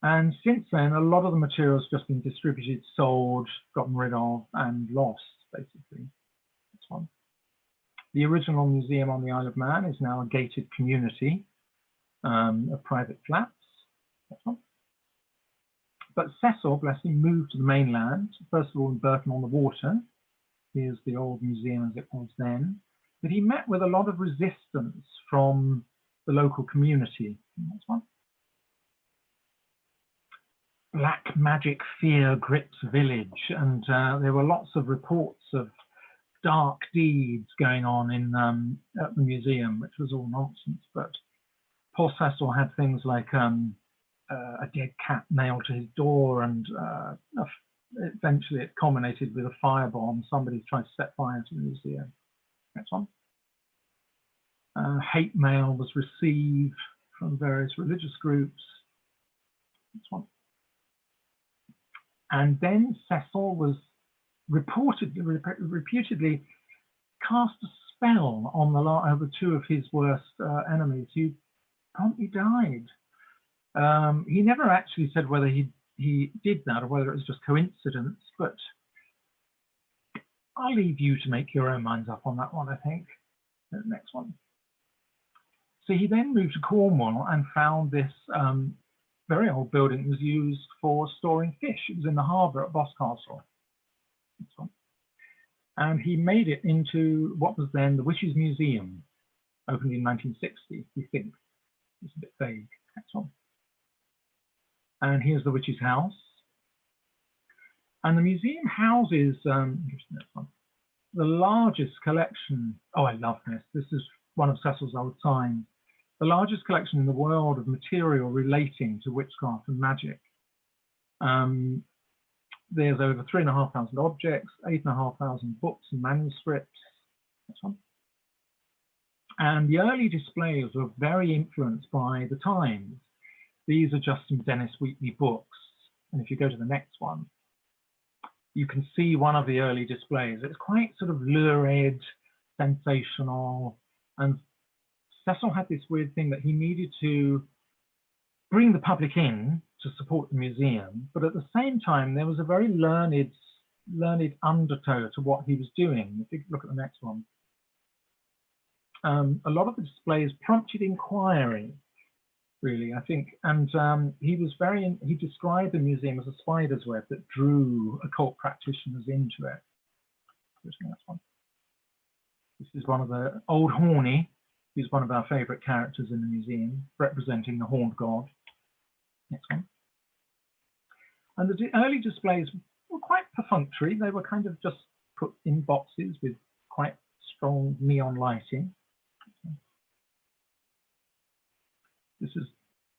And since then, a lot of the material's just been distributed, sold, gotten rid of, and lost, basically. This one. The original museum on the Isle of Man is now a gated community of private flats. This one. But Cecil, bless him, moved to the mainland, first of all in Burton on the Water. Here's the old museum as it was then. But he met with a lot of resistance from the local community. Next one. Black magic fear grips village, and there were lots of reports of dark deeds going on in at the museum, which was all nonsense. But poor Cecil had things like a dead cat nailed to his door, and eventually it culminated with a firebomb. Somebody tried to set fire to the museum. Next one. Hate mail was received from various religious groups. Next one. And then Cecil was reputedly cast a spell on over two of his worst enemies, who promptly died. He never actually said whether he did that or whether it was just coincidence, but I'll leave you to make your own minds up on that one, I think. The next one. So he then moved to Cornwall and found this very old building. It was used for storing fish. It was in the harbour at Boscastle. And he made it into what was then the Witches Museum, opened in 1960, we think. It's a bit vague. Next one. And here's the witch's house. And the museum houses the largest collection. Oh, I love this. This is one of Cecil's old signs. The largest collection in the world of material relating to witchcraft and magic. There's over 3,500 objects, 8,500 books and manuscripts. That's one. And the early displays were very influenced by the times. These are just some Dennis Wheatley books. And if you go to the next one, you can see one of the early displays. It's quite sort of lurid, sensational. And Cecil had this weird thing that he needed to bring the public in to support the museum, but at the same time, there was a very learned undertow to what he was doing. If you look at the next one. A lot of the displays prompted inquiry, really, I think, and he described the museum as a spider's web that drew occult practitioners into it. This is one of the old Horny. He's one of our favorite characters in the museum, representing the horned god. Next one. And the early displays were quite perfunctory. They were kind of just put in boxes with quite strong neon lighting.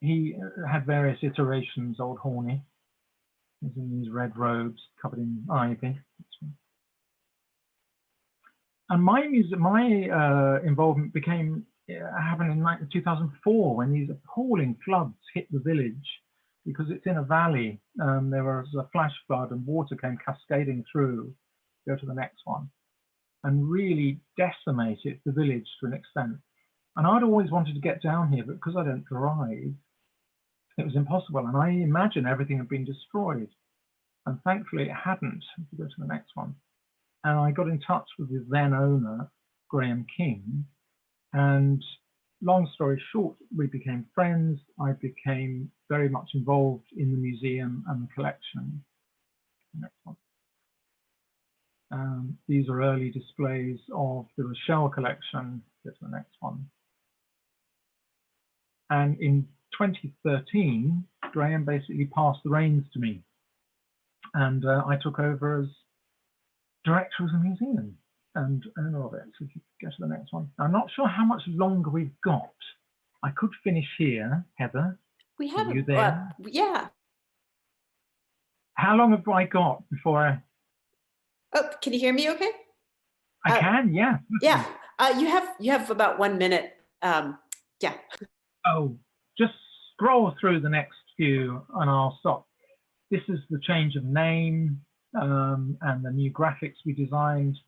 He had various iterations, old Horny. He's in these red robes covered in ivy. And my involvement happened in 2004 when these appalling floods hit the village, because it's in a valley. There was a flash flood and water came cascading through. Go to the next one. And really decimated the village to an extent. And I'd always wanted to get down here, but because I don't drive, it was impossible. And I imagine everything had been destroyed. And thankfully it hadn't. If you go to the next one. And I got in touch with the then owner, Graham King. And long story short, we became friends. I became very much involved in the museum and the collection. Next one. These are early displays of the Rochelle collection. Go to the next one. And in 2013, Graham basically passed the reins to me. And I took over as director of the museum and owner of it. So if you go to the next one. I'm not sure how much longer we've got. I could finish here, Heather. We have you there? Yeah. How long have I got before I? Oh, can you hear me okay? I can, yeah. Yeah, you have about 1 minute. Yeah. Oh, just scroll through the next few and I'll stop. This is the change of name and the new graphics we designed.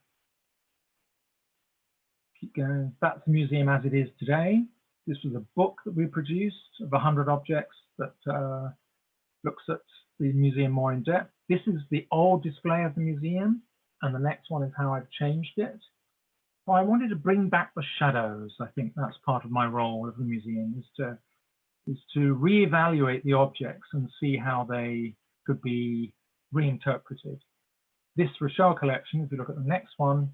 Keep going. That's the museum as it is today. This was a book that we produced of 100 objects that looks at the museum more in depth. This is the old display of the museum, and the next one is how I've changed it. Well, I wanted to bring back the shadows. I think that's part of my role of the museum, is to reevaluate the objects and see how they could be reinterpreted. This Rochelle collection, if you look at the next one,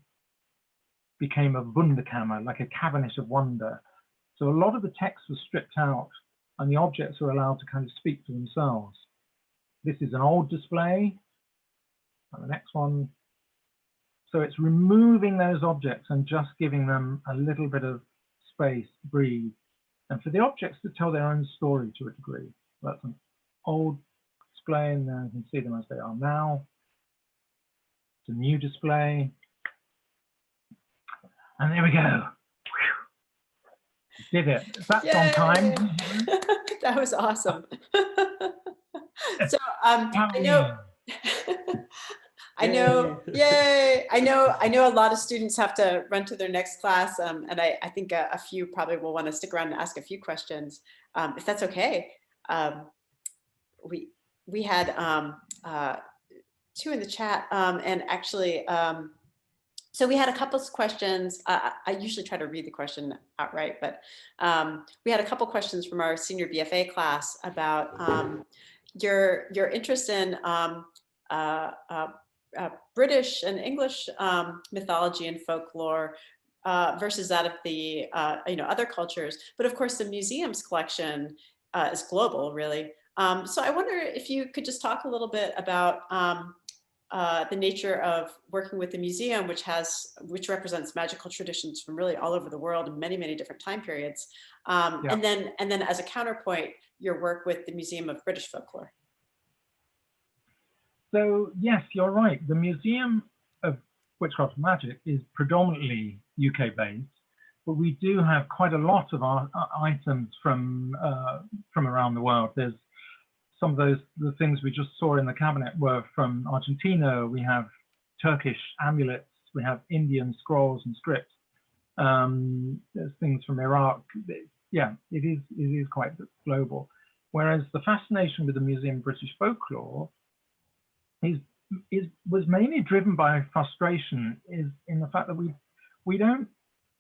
became a Wunderkammer, like a cabinet of wonder. So a lot of the text was stripped out and the objects were allowed to kind of speak for themselves. This is an old display. And the next one. So it's removing those objects and just giving them a little bit of space to breathe. And for the objects to tell their own story to a degree. That's an old display, and then you can see them as they are now. It's a new display. And there we go. Did it. That's Yay! on time. That was awesome. So I know, yay! I know a lot of students have to run to their next class, and I think a few probably will want to stick around and ask a few questions, if that's okay. We had two in the chat, and actually, so we had a couple of questions. I usually try to read the question outright, but we had a couple questions from our senior BFA class about your interest in British and English mythology and folklore versus that of the other cultures. But of course, the museum's collection is global, really. So I wonder if you could just talk a little bit about the nature of working with the museum, which represents magical traditions from really all over the world in many, many different time periods. Yeah. And then as a counterpoint, your work with the Museum of British Folklore. So yes, you're right. The Museum of Witchcraft and Magic is predominantly UK based, but we do have quite a lot of our items from around the world. There's some of the things we just saw in the cabinet were from Argentina. We have Turkish amulets. We have Indian scrolls and scripts. There's things from Iraq. Yeah, it is quite global. Whereas the fascination with the Museum of British Folklore was mainly driven by frustration in the fact that we don't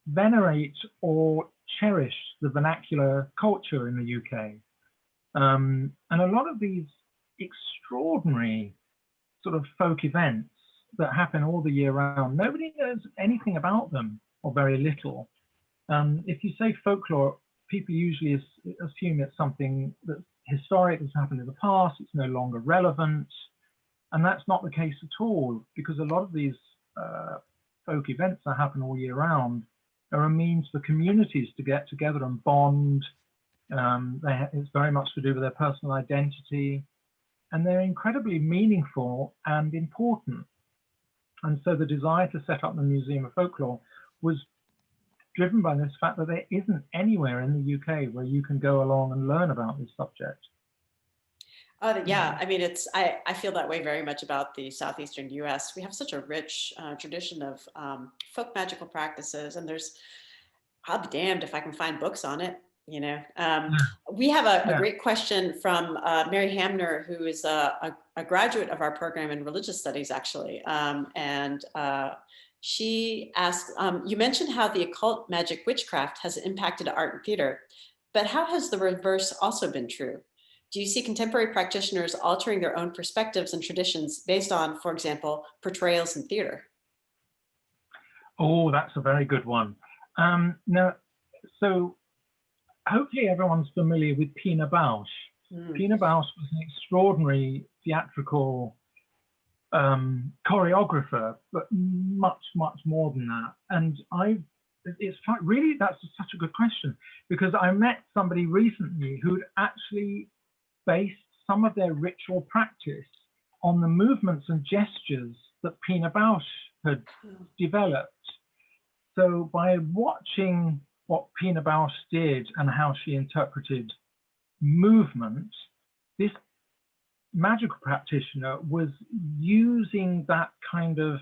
venerate or cherish the vernacular culture in the UK. And a lot of these extraordinary sort of folk events that happen all the year round, nobody knows anything about them or very little. If you say folklore, people usually assume it's something that's historic, that's happened in the past, it's no longer relevant. And that's not the case at all, because a lot of these folk events that happen all year round are a means for communities to get together and bond. It's very much to do with their personal identity, and they're incredibly meaningful and important. And so the desire to set up the Museum of Folklore was driven by this fact that there isn't anywhere in the UK where you can go along and learn about this subject. Yeah, I mean, I feel that way very much about the southeastern US. We have such a rich tradition of folk magical practices, and I'll be damned if I can find books on it. You know, we have a great question from Mary Hamner, who is a graduate of our program in religious studies, actually. And she asked, you mentioned how the occult magic witchcraft has impacted art and theater, but how has the reverse also been true? Do you see contemporary practitioners altering their own perspectives and traditions based on, for example, portrayals in theater? Oh, that's a very good one. Now, so hopefully everyone's familiar with Pina Bausch. Pina Bausch was an extraordinary theatrical choreographer, but much, much more than that. And it's really, that's such a good question, because I met somebody recently who'd actually based some of their ritual practice on the movements and gestures that Pina Bausch had developed. So by watching what Pina Bausch did and how she interpreted movement, this magical practitioner was using that kind of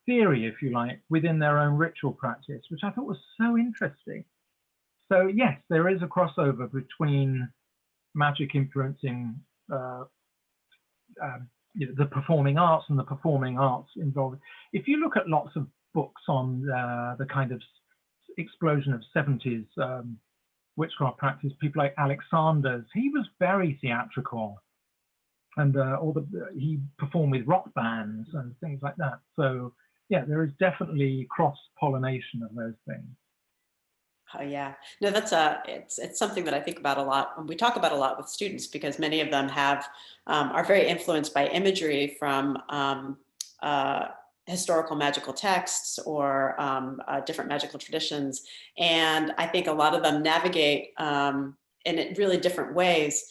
theory, if you like, within their own ritual practice, which I thought was so interesting. So yes, there is a crossover between magic influencing the performing arts and the performing arts involved. If you look at lots of books on the kind of explosion of 70s witchcraft practice, people like Alexander's, he was very theatrical, and he performed with rock bands and things like that. So yeah, there is definitely cross-pollination of those things. Oh yeah, no, it's something that I think about a lot. And we talk about a lot with students, because many of them are very influenced by imagery from historical magical texts or different magical traditions. And I think a lot of them navigate in really different ways.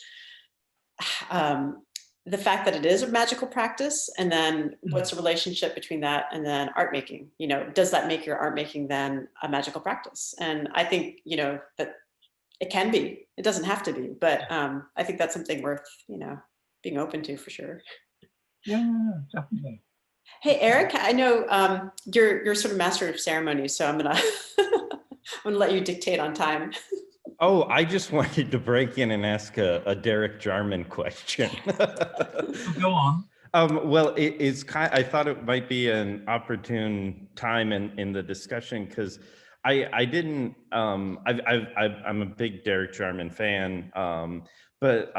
The fact that it is a magical practice, and then what's the relationship between that and then art making? You know, does that make your art making then a magical practice? And I think, you know, that it can be. It doesn't have to be, but I think that's something worth, you know, being open to, for sure. Yeah, definitely. Hey, Eric, I know you're sort of master of ceremonies, so I'm gonna let you dictate on time. Oh, I just wanted to break in and ask a Derek Jarman question. Go on. Well, I thought it might be an opportune time in the discussion, because I'm a big Derek Jarman fan, but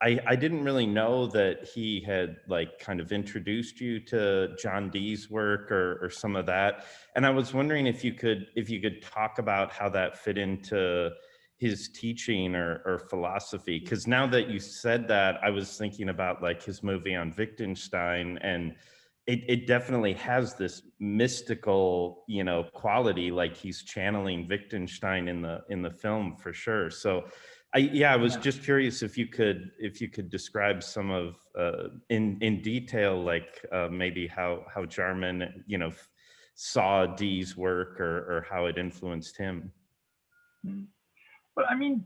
I didn't really know that he had kind of introduced you to John Dee's work or some of that, and I was wondering if you could talk about how that fit into his teaching or philosophy? Because now that you said that, I was thinking about like his movie on Wittgenstein, and it definitely has this mystical, you know, quality, like he's channeling Wittgenstein in the film for sure. So I was just curious if you could describe some of in detail, like maybe how Jarman, you know, saw Dee's work or how it influenced him. Well, I mean,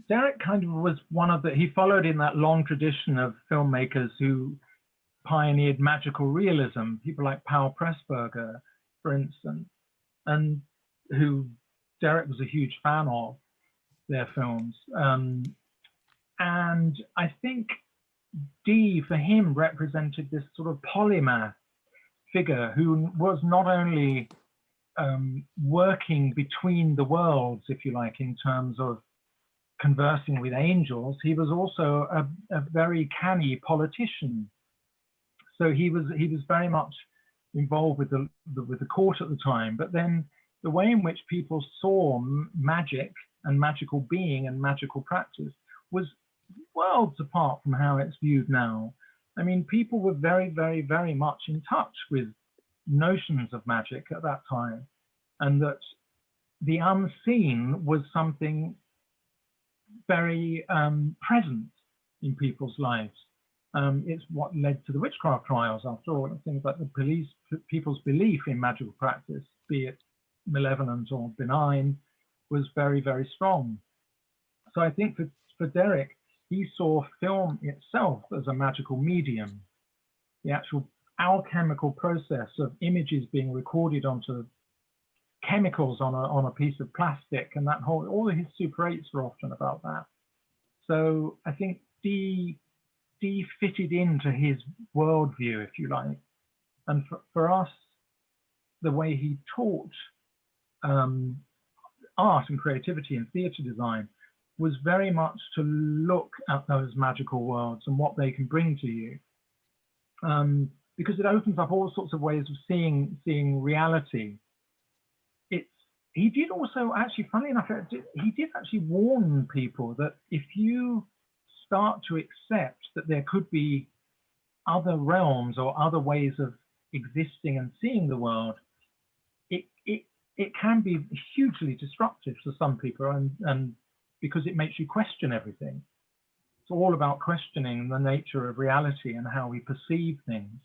Derek kind of was one of he followed in that long tradition of filmmakers who pioneered magical realism, people like Paul Pressburger, for instance, and who Derek was a huge fan of their films. And I think Dee, for him, represented this sort of polymath figure who was not only working between the worlds, if you like, in terms of conversing with angels, he was also a very canny politician. So he was very much involved with the court at the time. But then the way in which people saw magic and magical being and magical practice was worlds apart from how it's viewed now. I mean, people were very, very, very much in touch with notions of magic at that time, and that the unseen was something very present in people's lives. It's what led to the witchcraft trials, after all. Things like people's belief in magical practice, be it malevolent or benign, was very, very strong. So I think for Derek, he saw film itself as a magical medium. The actual alchemical process of images being recorded onto chemicals on a piece of plastic, and that all of his Super 8s were often about that. So I think Dee fitted into his worldview, if you like. And for us, the way he taught art and creativity and theatre design was very much to look at those magical worlds and what they can bring to you. Because it opens up all sorts of ways of seeing reality. He did also, actually, funnily enough, he did actually warn people that if you start to accept that there could be other realms or other ways of existing and seeing the world, it can be hugely disruptive to some people, and because it makes you question everything. It's all about questioning the nature of reality and how we perceive things.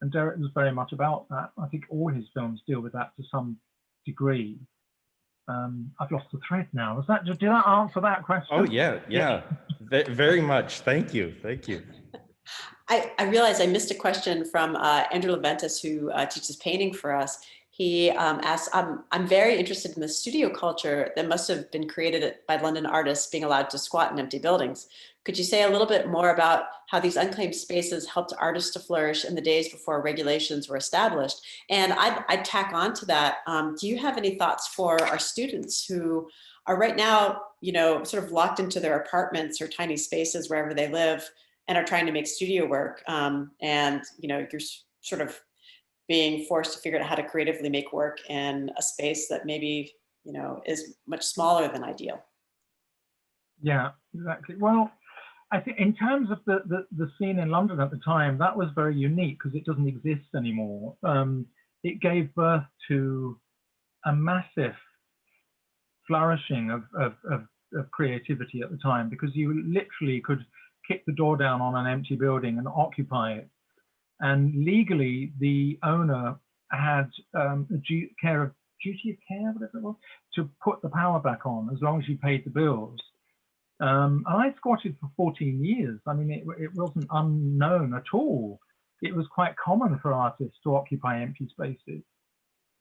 And Derek was very much about that. I think all his films deal with that to some degree. I've lost the thread now. Did I answer that question? Oh yeah. Very much. Thank you. I realized I missed a question from Andrew Leventis, who teaches painting for us. He asked, I'm very interested in the studio culture that must have been created by London artists being allowed to squat in empty buildings. Could you say a little bit more about how these unclaimed spaces helped artists to flourish in the days before regulations were established? And I'd tack on to that. Do you have any thoughts for our students who are right now, you know, sort of locked into their apartments or tiny spaces wherever they live and are trying to make studio work? And, you know, you're sort of being forced to figure out how to creatively make work in a space that maybe, you know, is much smaller than ideal. Yeah, exactly. Well, I think in terms of the scene in London at the time, that was very unique because it doesn't exist anymore. It gave birth to a massive flourishing of creativity at the time, because you literally could kick the door down on an empty building and occupy it. And legally, the owner had a duty of care, whatever it was, to put the power back on as long as you paid the bills. And I squatted for 14 years. I mean, it wasn't unknown at all. It was quite common for artists to occupy empty spaces.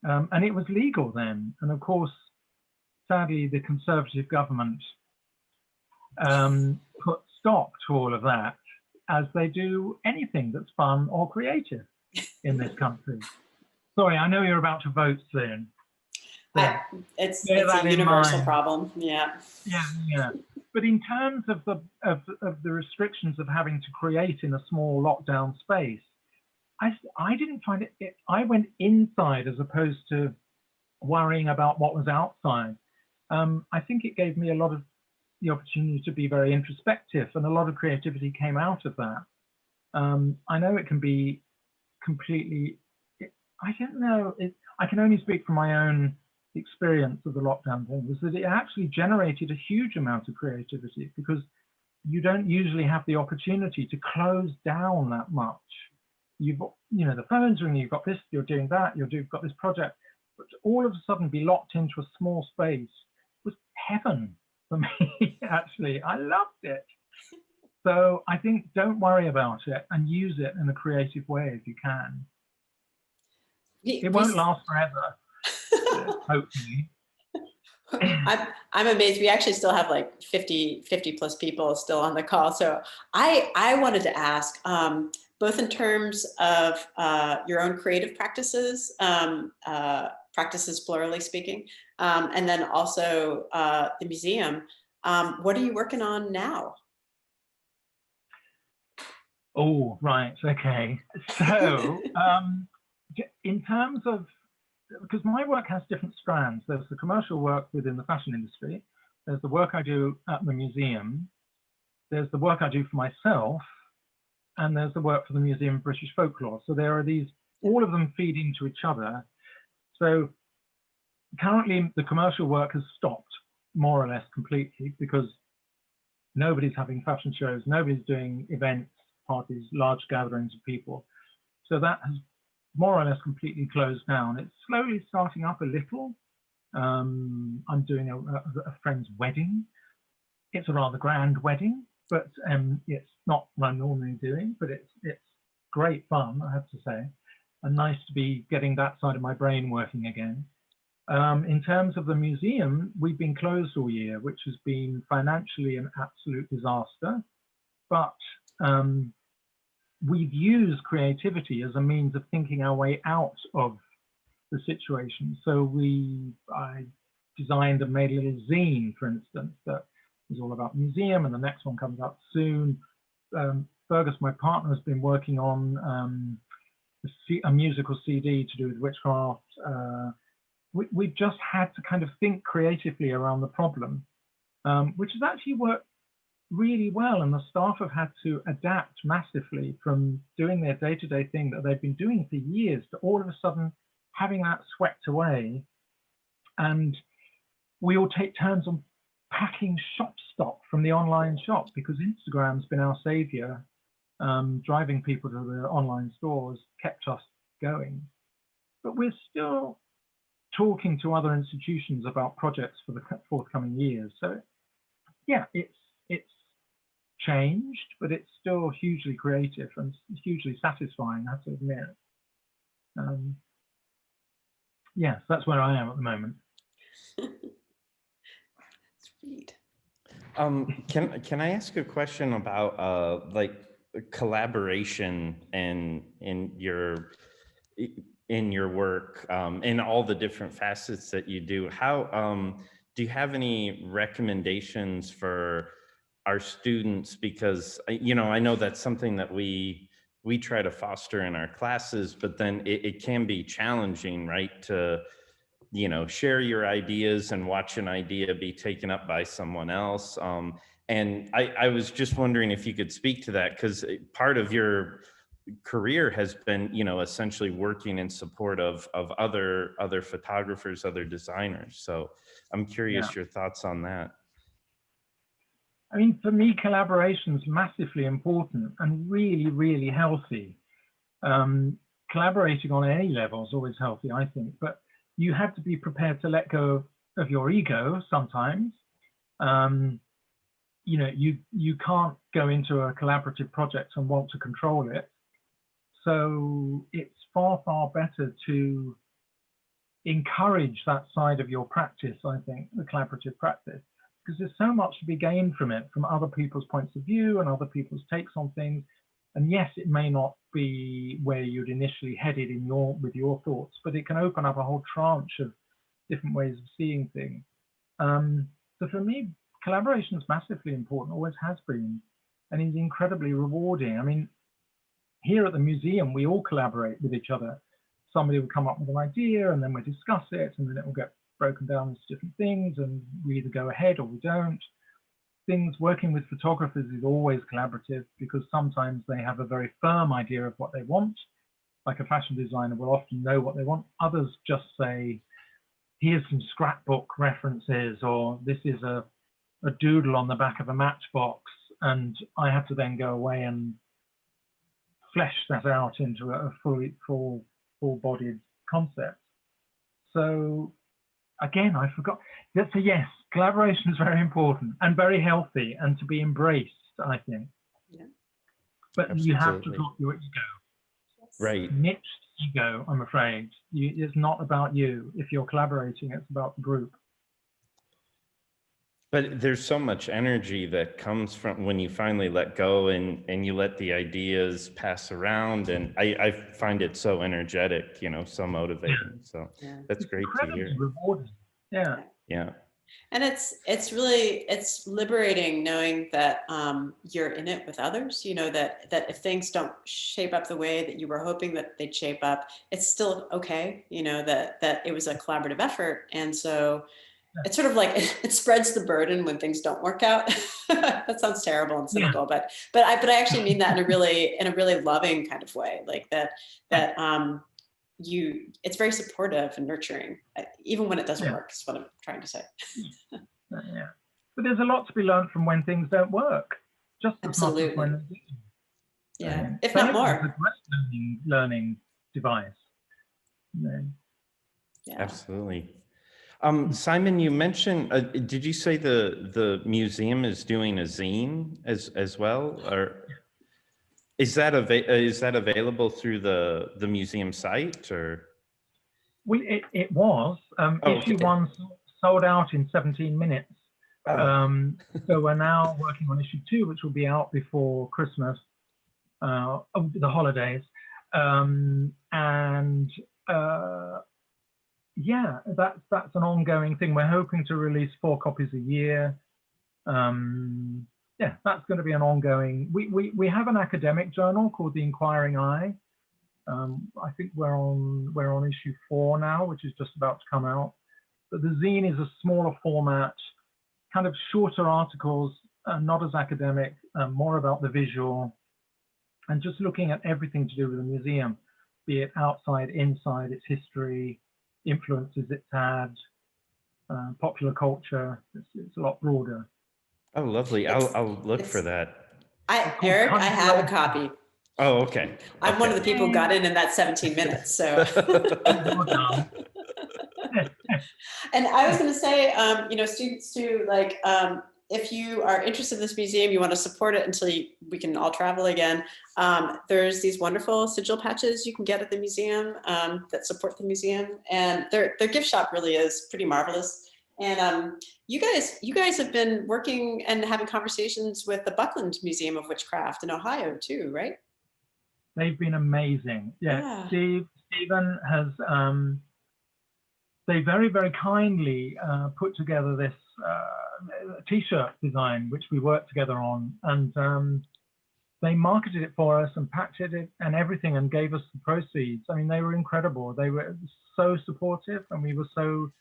And it was legal then. And of course, sadly, the Conservative government put stop to all of that, as they do anything that's fun or creative in this country. Sorry, I know you're about to vote soon. It's a universal problem. Yeah. But in terms of the restrictions of having to create in a small lockdown space, I didn't find it. I went inside as opposed to worrying about what was outside. I think it gave me a lot of the opportunity to be very introspective, and a lot of creativity came out of that. I know it can be completely, I don't know, I can only speak from my own experience of the lockdown thing, was that it actually generated a huge amount of creativity, because you don't usually have the opportunity to close down that much. You've, you know, the phone's ringing, you've got this, you're doing that, you've got this project, but to all of a sudden be locked into a small space was heaven for me. Actually, I loved it. So I think don't worry about it and use it in a creative way if you can. It won't last forever, hopefully. I'm amazed. We actually still have like 50 plus people still on the call. So I wanted to ask, both in terms of your own creative practices, practices plurally speaking, and then also the museum, what are you working on now? Oh, right, okay. So in terms of, because my work has different strands. There's the commercial work within the fashion industry. There's the work I do at the museum. There's the work I do for myself. And there's the work for the Museum of British Folklore. So there are these, all of them feed into each other. So currently the commercial work has stopped more or less completely, because nobody's having fashion shows, nobody's doing events, parties, large gatherings of people. So that has more or less completely closed down. It's slowly starting up a little. I'm doing a friend's wedding. It's a rather grand wedding, but it's not what I'm normally doing, but it's great fun, I have to say, and nice to be getting that side of my brain working again. In terms of the museum, we've been closed all year, which has been financially an absolute disaster, but we've used creativity as a means of thinking our way out of the situation. So I designed and made a little zine, for instance, that is all about museum, and the next one comes out soon. Fergus, my partner, has been working on a musical CD to do with Witchcraft. We've just had to kind of think creatively around the problem, which has actually worked really well, and the staff have had to adapt massively from doing their day-to-day thing that they've been doing for years to all of a sudden having that swept away. And we all take turns on packing shop stock from the online shop, because Instagram's been our savior. Driving people to the online stores kept us going, but we're still talking to other institutions about projects for the forthcoming years. So yeah, it's changed, but it's still hugely creative and hugely satisfying, I have to admit. Yes, that's where I am at the moment. Sweet. Can I ask a question about like collaboration in your work, in all the different facets that you do? How do you have any recommendations for our students? Because I know that's something that we try to foster in our classes, but then it can be challenging, right, to share your ideas and watch an idea be taken up by someone else. And I was just wondering if you could speak to that, because part of your career has been, essentially working in support of other photographers, other designers. So I'm curious your thoughts on that. I mean, for me, collaboration is massively important and really, really healthy. Collaborating on any level is always healthy, I think, but you have to be prepared to let go of your ego sometimes. You can't go into a collaborative project and want to control it. So it's far, far better to encourage that side of your practice, I think, the collaborative practice, because there's so much to be gained from it, from other people's points of view and other people's takes on things. And yes, it may not be where you'd initially headed with your thoughts, but it can open up a whole tranche of different ways of seeing things. So for me, collaboration is massively important, always has been, and is incredibly rewarding. I mean, here at the museum, we all collaborate with each other. Somebody will come up with an idea, and then we discuss it, and then it will get broken down into different things, and we either go ahead or we don't. things, working with photographers is always collaborative, because sometimes they have a very firm idea of what they want. Like a fashion designer will often know what they want. Others just say, here's some scrapbook references, or this is a doodle on the back of a matchbox. And I have to then go away and flesh that out into a full-bodied concept. So again, I forgot. So yes, collaboration is very important and very healthy, and to be embraced, I think. Yeah. But Absolutely. you have to drop your ego. Right. Niche ego, I'm afraid. It's not about you. If you're collaborating, it's about the group. But there's so much energy that comes from when you finally let go and you let the ideas pass around. And I find it so energetic, you know, so motivating. So Yeah. that's great to hear. Incredibly rewarding. Yeah. Yeah. And it's really liberating knowing that you're in it with others, you know, that if things don't shape up the way that you were hoping that they'd shape up, it's still okay, you know, that it was a collaborative effort. And so it's sort of like it spreads the burden when things don't work out. That sounds terrible and cynical, but I actually mean that in a really loving kind of way, like that it's very supportive and nurturing, even when it doesn't work, is what I'm trying to say. Yeah. But there's a lot to be learned from when things don't work. Just as much as when they do. Yeah, if not more. It's a great learning device. Yeah. Absolutely. Simon, you mentioned, did you say the museum is doing a zine as well, or is that available through the museum site, or? Well, it was. Issue 1 sold out in 17 minutes. Oh. So we're now working on issue 2, which will be out before Christmas, the holidays, yeah, that's an ongoing thing. We're hoping to release 4 copies a year. Yeah, that's going to be an ongoing. We have an academic journal called The Inquiring Eye. I think we're on issue 4 now, which is just about to come out. But the zine is a smaller format, kind of shorter articles, not as academic, more about the visual, and just looking at everything to do with the museum, be it outside, inside, its history, influences it's had, popular culture. It's a lot broader. Oh, lovely. I'll look for that. Eric, I have a copy. Oh, okay. I'm one of the people who got in that 17 minutes. So. And I was going to say, you know, students too, like, if you are interested in this museum, you want to support it until we can all travel again. There's these wonderful sigil patches you can get at the museum that support the museum, and their gift shop really is pretty marvelous. And you guys have been working and having conversations with the Buckland Museum of Witchcraft in Ohio too, right? They've been amazing. Yeah. Stephen has. They very, very kindly put together this t-shirt design, which we worked together on, and they marketed it for us and packaged it and everything and gave us the proceeds. I mean, they were incredible. They were so supportive, and we were so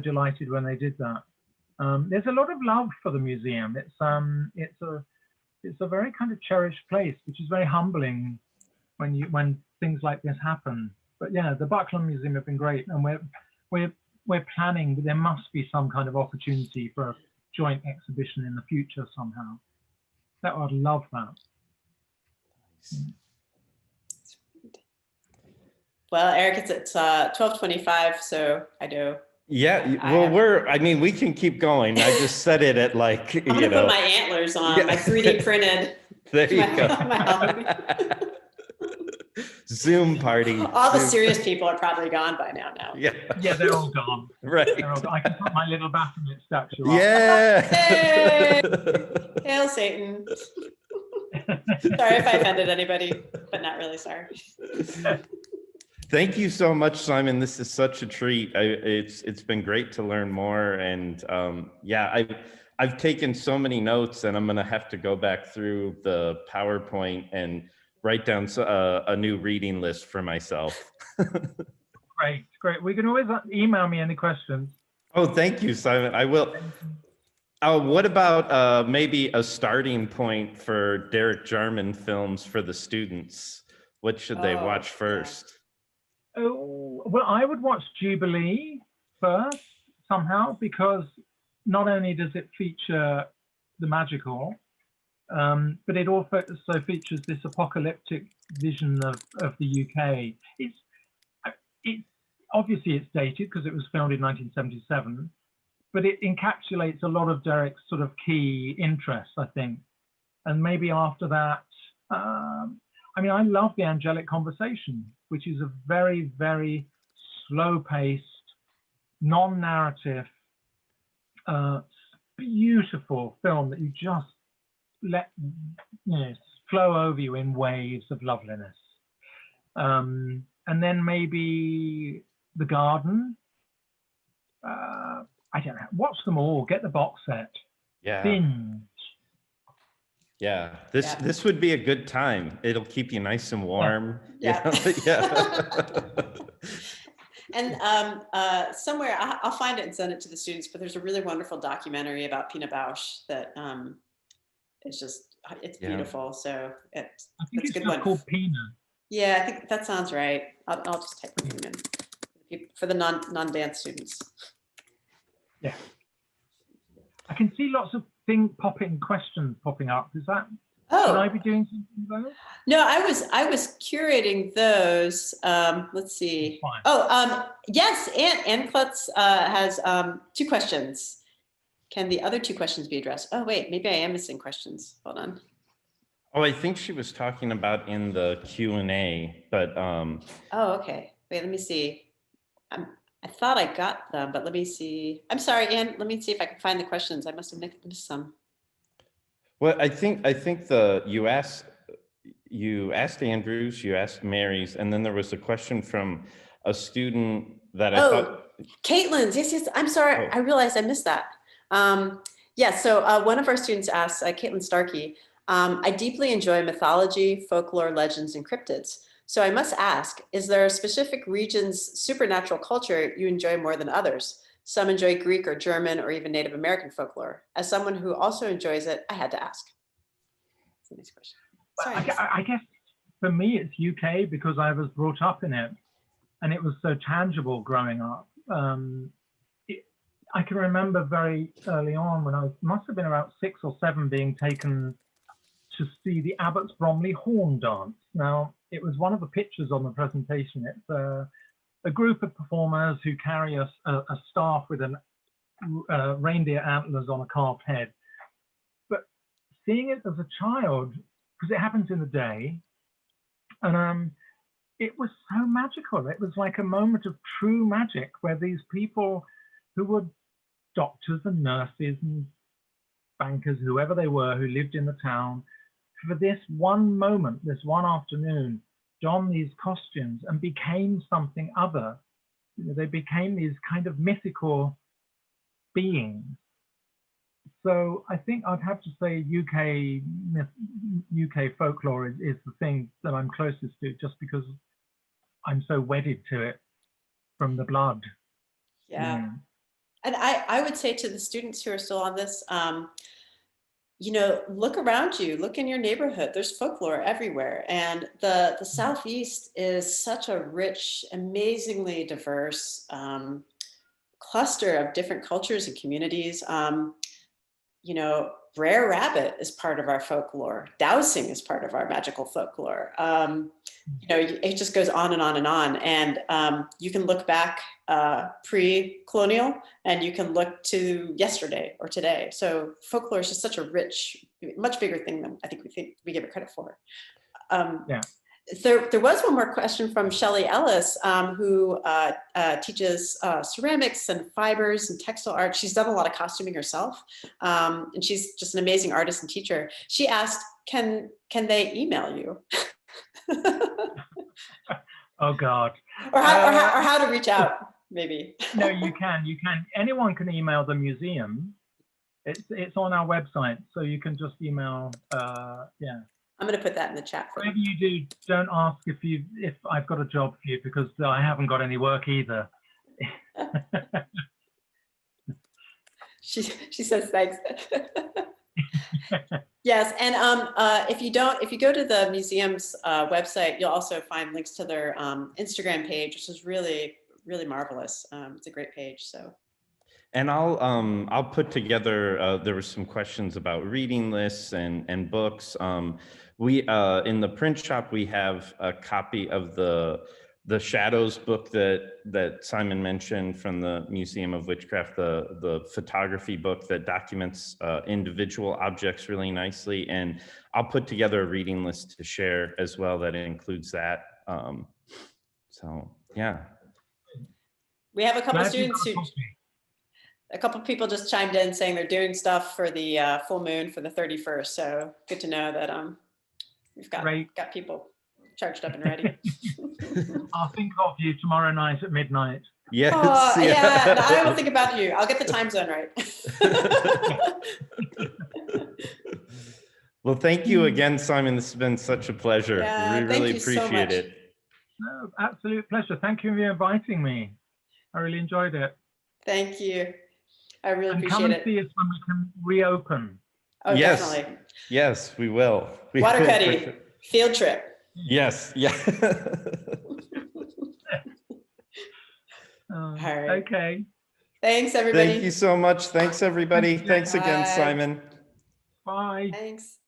delighted when they did that. There's a lot of love for the museum. It's a very kind of cherished place, which is very humbling when things like this happen. But yeah, the Buckland Museum have been great, and we're planning, but there must be some kind of opportunity for a joint exhibition in the future somehow. I'd love that. Well, Eric, it's 12:25, so I do. Yeah, well, I mean, we can keep going. I just set it at like, I'm gonna put my antlers on, my 3D printed. There you go. Zoom party. All the serious people are probably gone by now. Yeah, they're all gone. Right. I can put my little Baphomet statue on. Yeah. Hey! Hail Satan. Sorry if I offended anybody, but not really sorry. Thank you so much, Simon. This is such a treat. It's been great to learn more, and yeah, I've taken so many notes, and I'm gonna have to go back through the PowerPoint and write down a new reading list for myself. Great. We can always email me any questions. Oh, thank you, Simon. I will. Oh, what about maybe a starting point for Derek Jarman films for the students? What should they watch Yeah. first? Oh, well, I would watch Jubilee first somehow, because not only does it feature the magical, but it also features this apocalyptic vision of the UK. It's obviously it's dated because it was filmed in 1977, but it encapsulates a lot of Derek's sort of key interests, I think. And maybe after that, I mean, I love The Angelic Conversation, which is a very, very slow-paced, non-narrative, beautiful film that you just let flow over you in waves of loveliness. And then maybe The Garden. I don't know. Watch them all. Get the box set. Yeah. Binge. Yeah. This would be a good time. It'll keep you nice and warm. Yeah. Yeah. And somewhere I'll find it and send it to the students, but there's a really wonderful documentary about Pina Bausch that it's beautiful. So I think it's just called Pina. Yeah, I think that sounds right. I'll just type the name in for the non-dance students. Yeah. I can see lots of questions popping up. Is that? Oh. Should I be doing something with those? No, I was curating those. Let's see. Fine. Oh, yes, Ann Klutz has 2 questions. Can the other 2 questions be addressed? Oh, wait, maybe I am missing questions. Hold on. Oh, I think she was talking about in the Q&A, but Oh, okay. Wait, let me see. I thought I got them, but let me see. I'm sorry, Ann. Let me see if I can find the questions. I must have missed some. well, I think you asked Andrews, you asked Mary's, and then there was a question from a student that I thought. Caitlin's. Yes. I'm sorry. Oh. I realized I missed that. Yeah. So one of our students asked, Caitlin Starkey, I deeply enjoy mythology, folklore, legends, and cryptids. So I must ask, is there a specific region's supernatural culture you enjoy more than others? Some enjoy Greek or German or even Native American folklore. As someone who also enjoys it, I had to ask. That's a nice question. Sorry, I guess for me, it's UK because I was brought up in it and it was so tangible growing up. I can remember very early on when I must have been about 6 or 7 being taken to see the Abbot's Bromley horn dance. Now, it was one of the pictures on the presentation. It's a group of performers who carry a staff with reindeer antlers on a carved head. But seeing it as a child, because it happens in the day, and it was so magical. It was like a moment of true magic where these people who were doctors and nurses and bankers, whoever they were, who lived in the town, for this one moment, this one afternoon, donned these costumes and became something other. They became these kind of mythical beings. So I think I'd have to say UK folklore is the thing that I'm closest to, just because I'm so wedded to it from the blood. Yeah. And I would say to the students who are still on this, look around you, look in your neighborhood. There's folklore everywhere. And the Southeast is such a rich, amazingly diverse cluster of different cultures and communities. Brer Rabbit is part of our folklore. Dowsing is part of our magical folklore. It just goes on and on and on. And you can look back pre-colonial and you can look to yesterday or today. So folklore is just such a rich, much bigger thing than I think we give it credit for. Yeah. There was one more question from Shelley Ellis, who teaches ceramics and fibers and textile art. She's done a lot of costuming herself, and she's just an amazing artist and teacher. She asked, can they email you? Oh God. Or how to reach out, maybe. No, you can. Anyone can email the museum. It's on our website, so you can just email. Yeah. I'm going to put that in the chat. Whatever you do, don't ask if I've got a job for you, because I haven't got any work either. She says thanks. Yes, and if you go to the museum's website, you'll also find links to their Instagram page, which is really, really marvelous. It's a great page. So. And I'll put together, there were some questions about reading lists and books. We in the print shop, we have a copy of the Shadows book that Simon mentioned from the Museum of Witchcraft, the photography book that documents individual objects really nicely. And I'll put together a reading list to share as well that includes that. So yeah. We have a couple Glad you students got a who, copy. a couple people just chimed in saying they're doing stuff for the full moon for the 31st. So good to know that we've got people charged up and ready. I'll think of you tomorrow night at midnight. Yes. Oh, yeah, and I will think about you. I'll get the time zone right. Well, thank you again, Simon. This has been such a pleasure. Yeah, We really thank you so appreciate much. it. No, absolute pleasure. Thank you for inviting me. I really enjoyed it. Thank you. I really And come appreciate and it. see us when we can reopen. Oh, Yes. definitely. Yes, we will. We Water will for Cuddy, sure. field trip. Yes, yeah. All right. Okay. Thanks, everybody. Thank you so much. Thanks, everybody. Thanks, Thanks again, Bye. Simon. Bye. Thanks.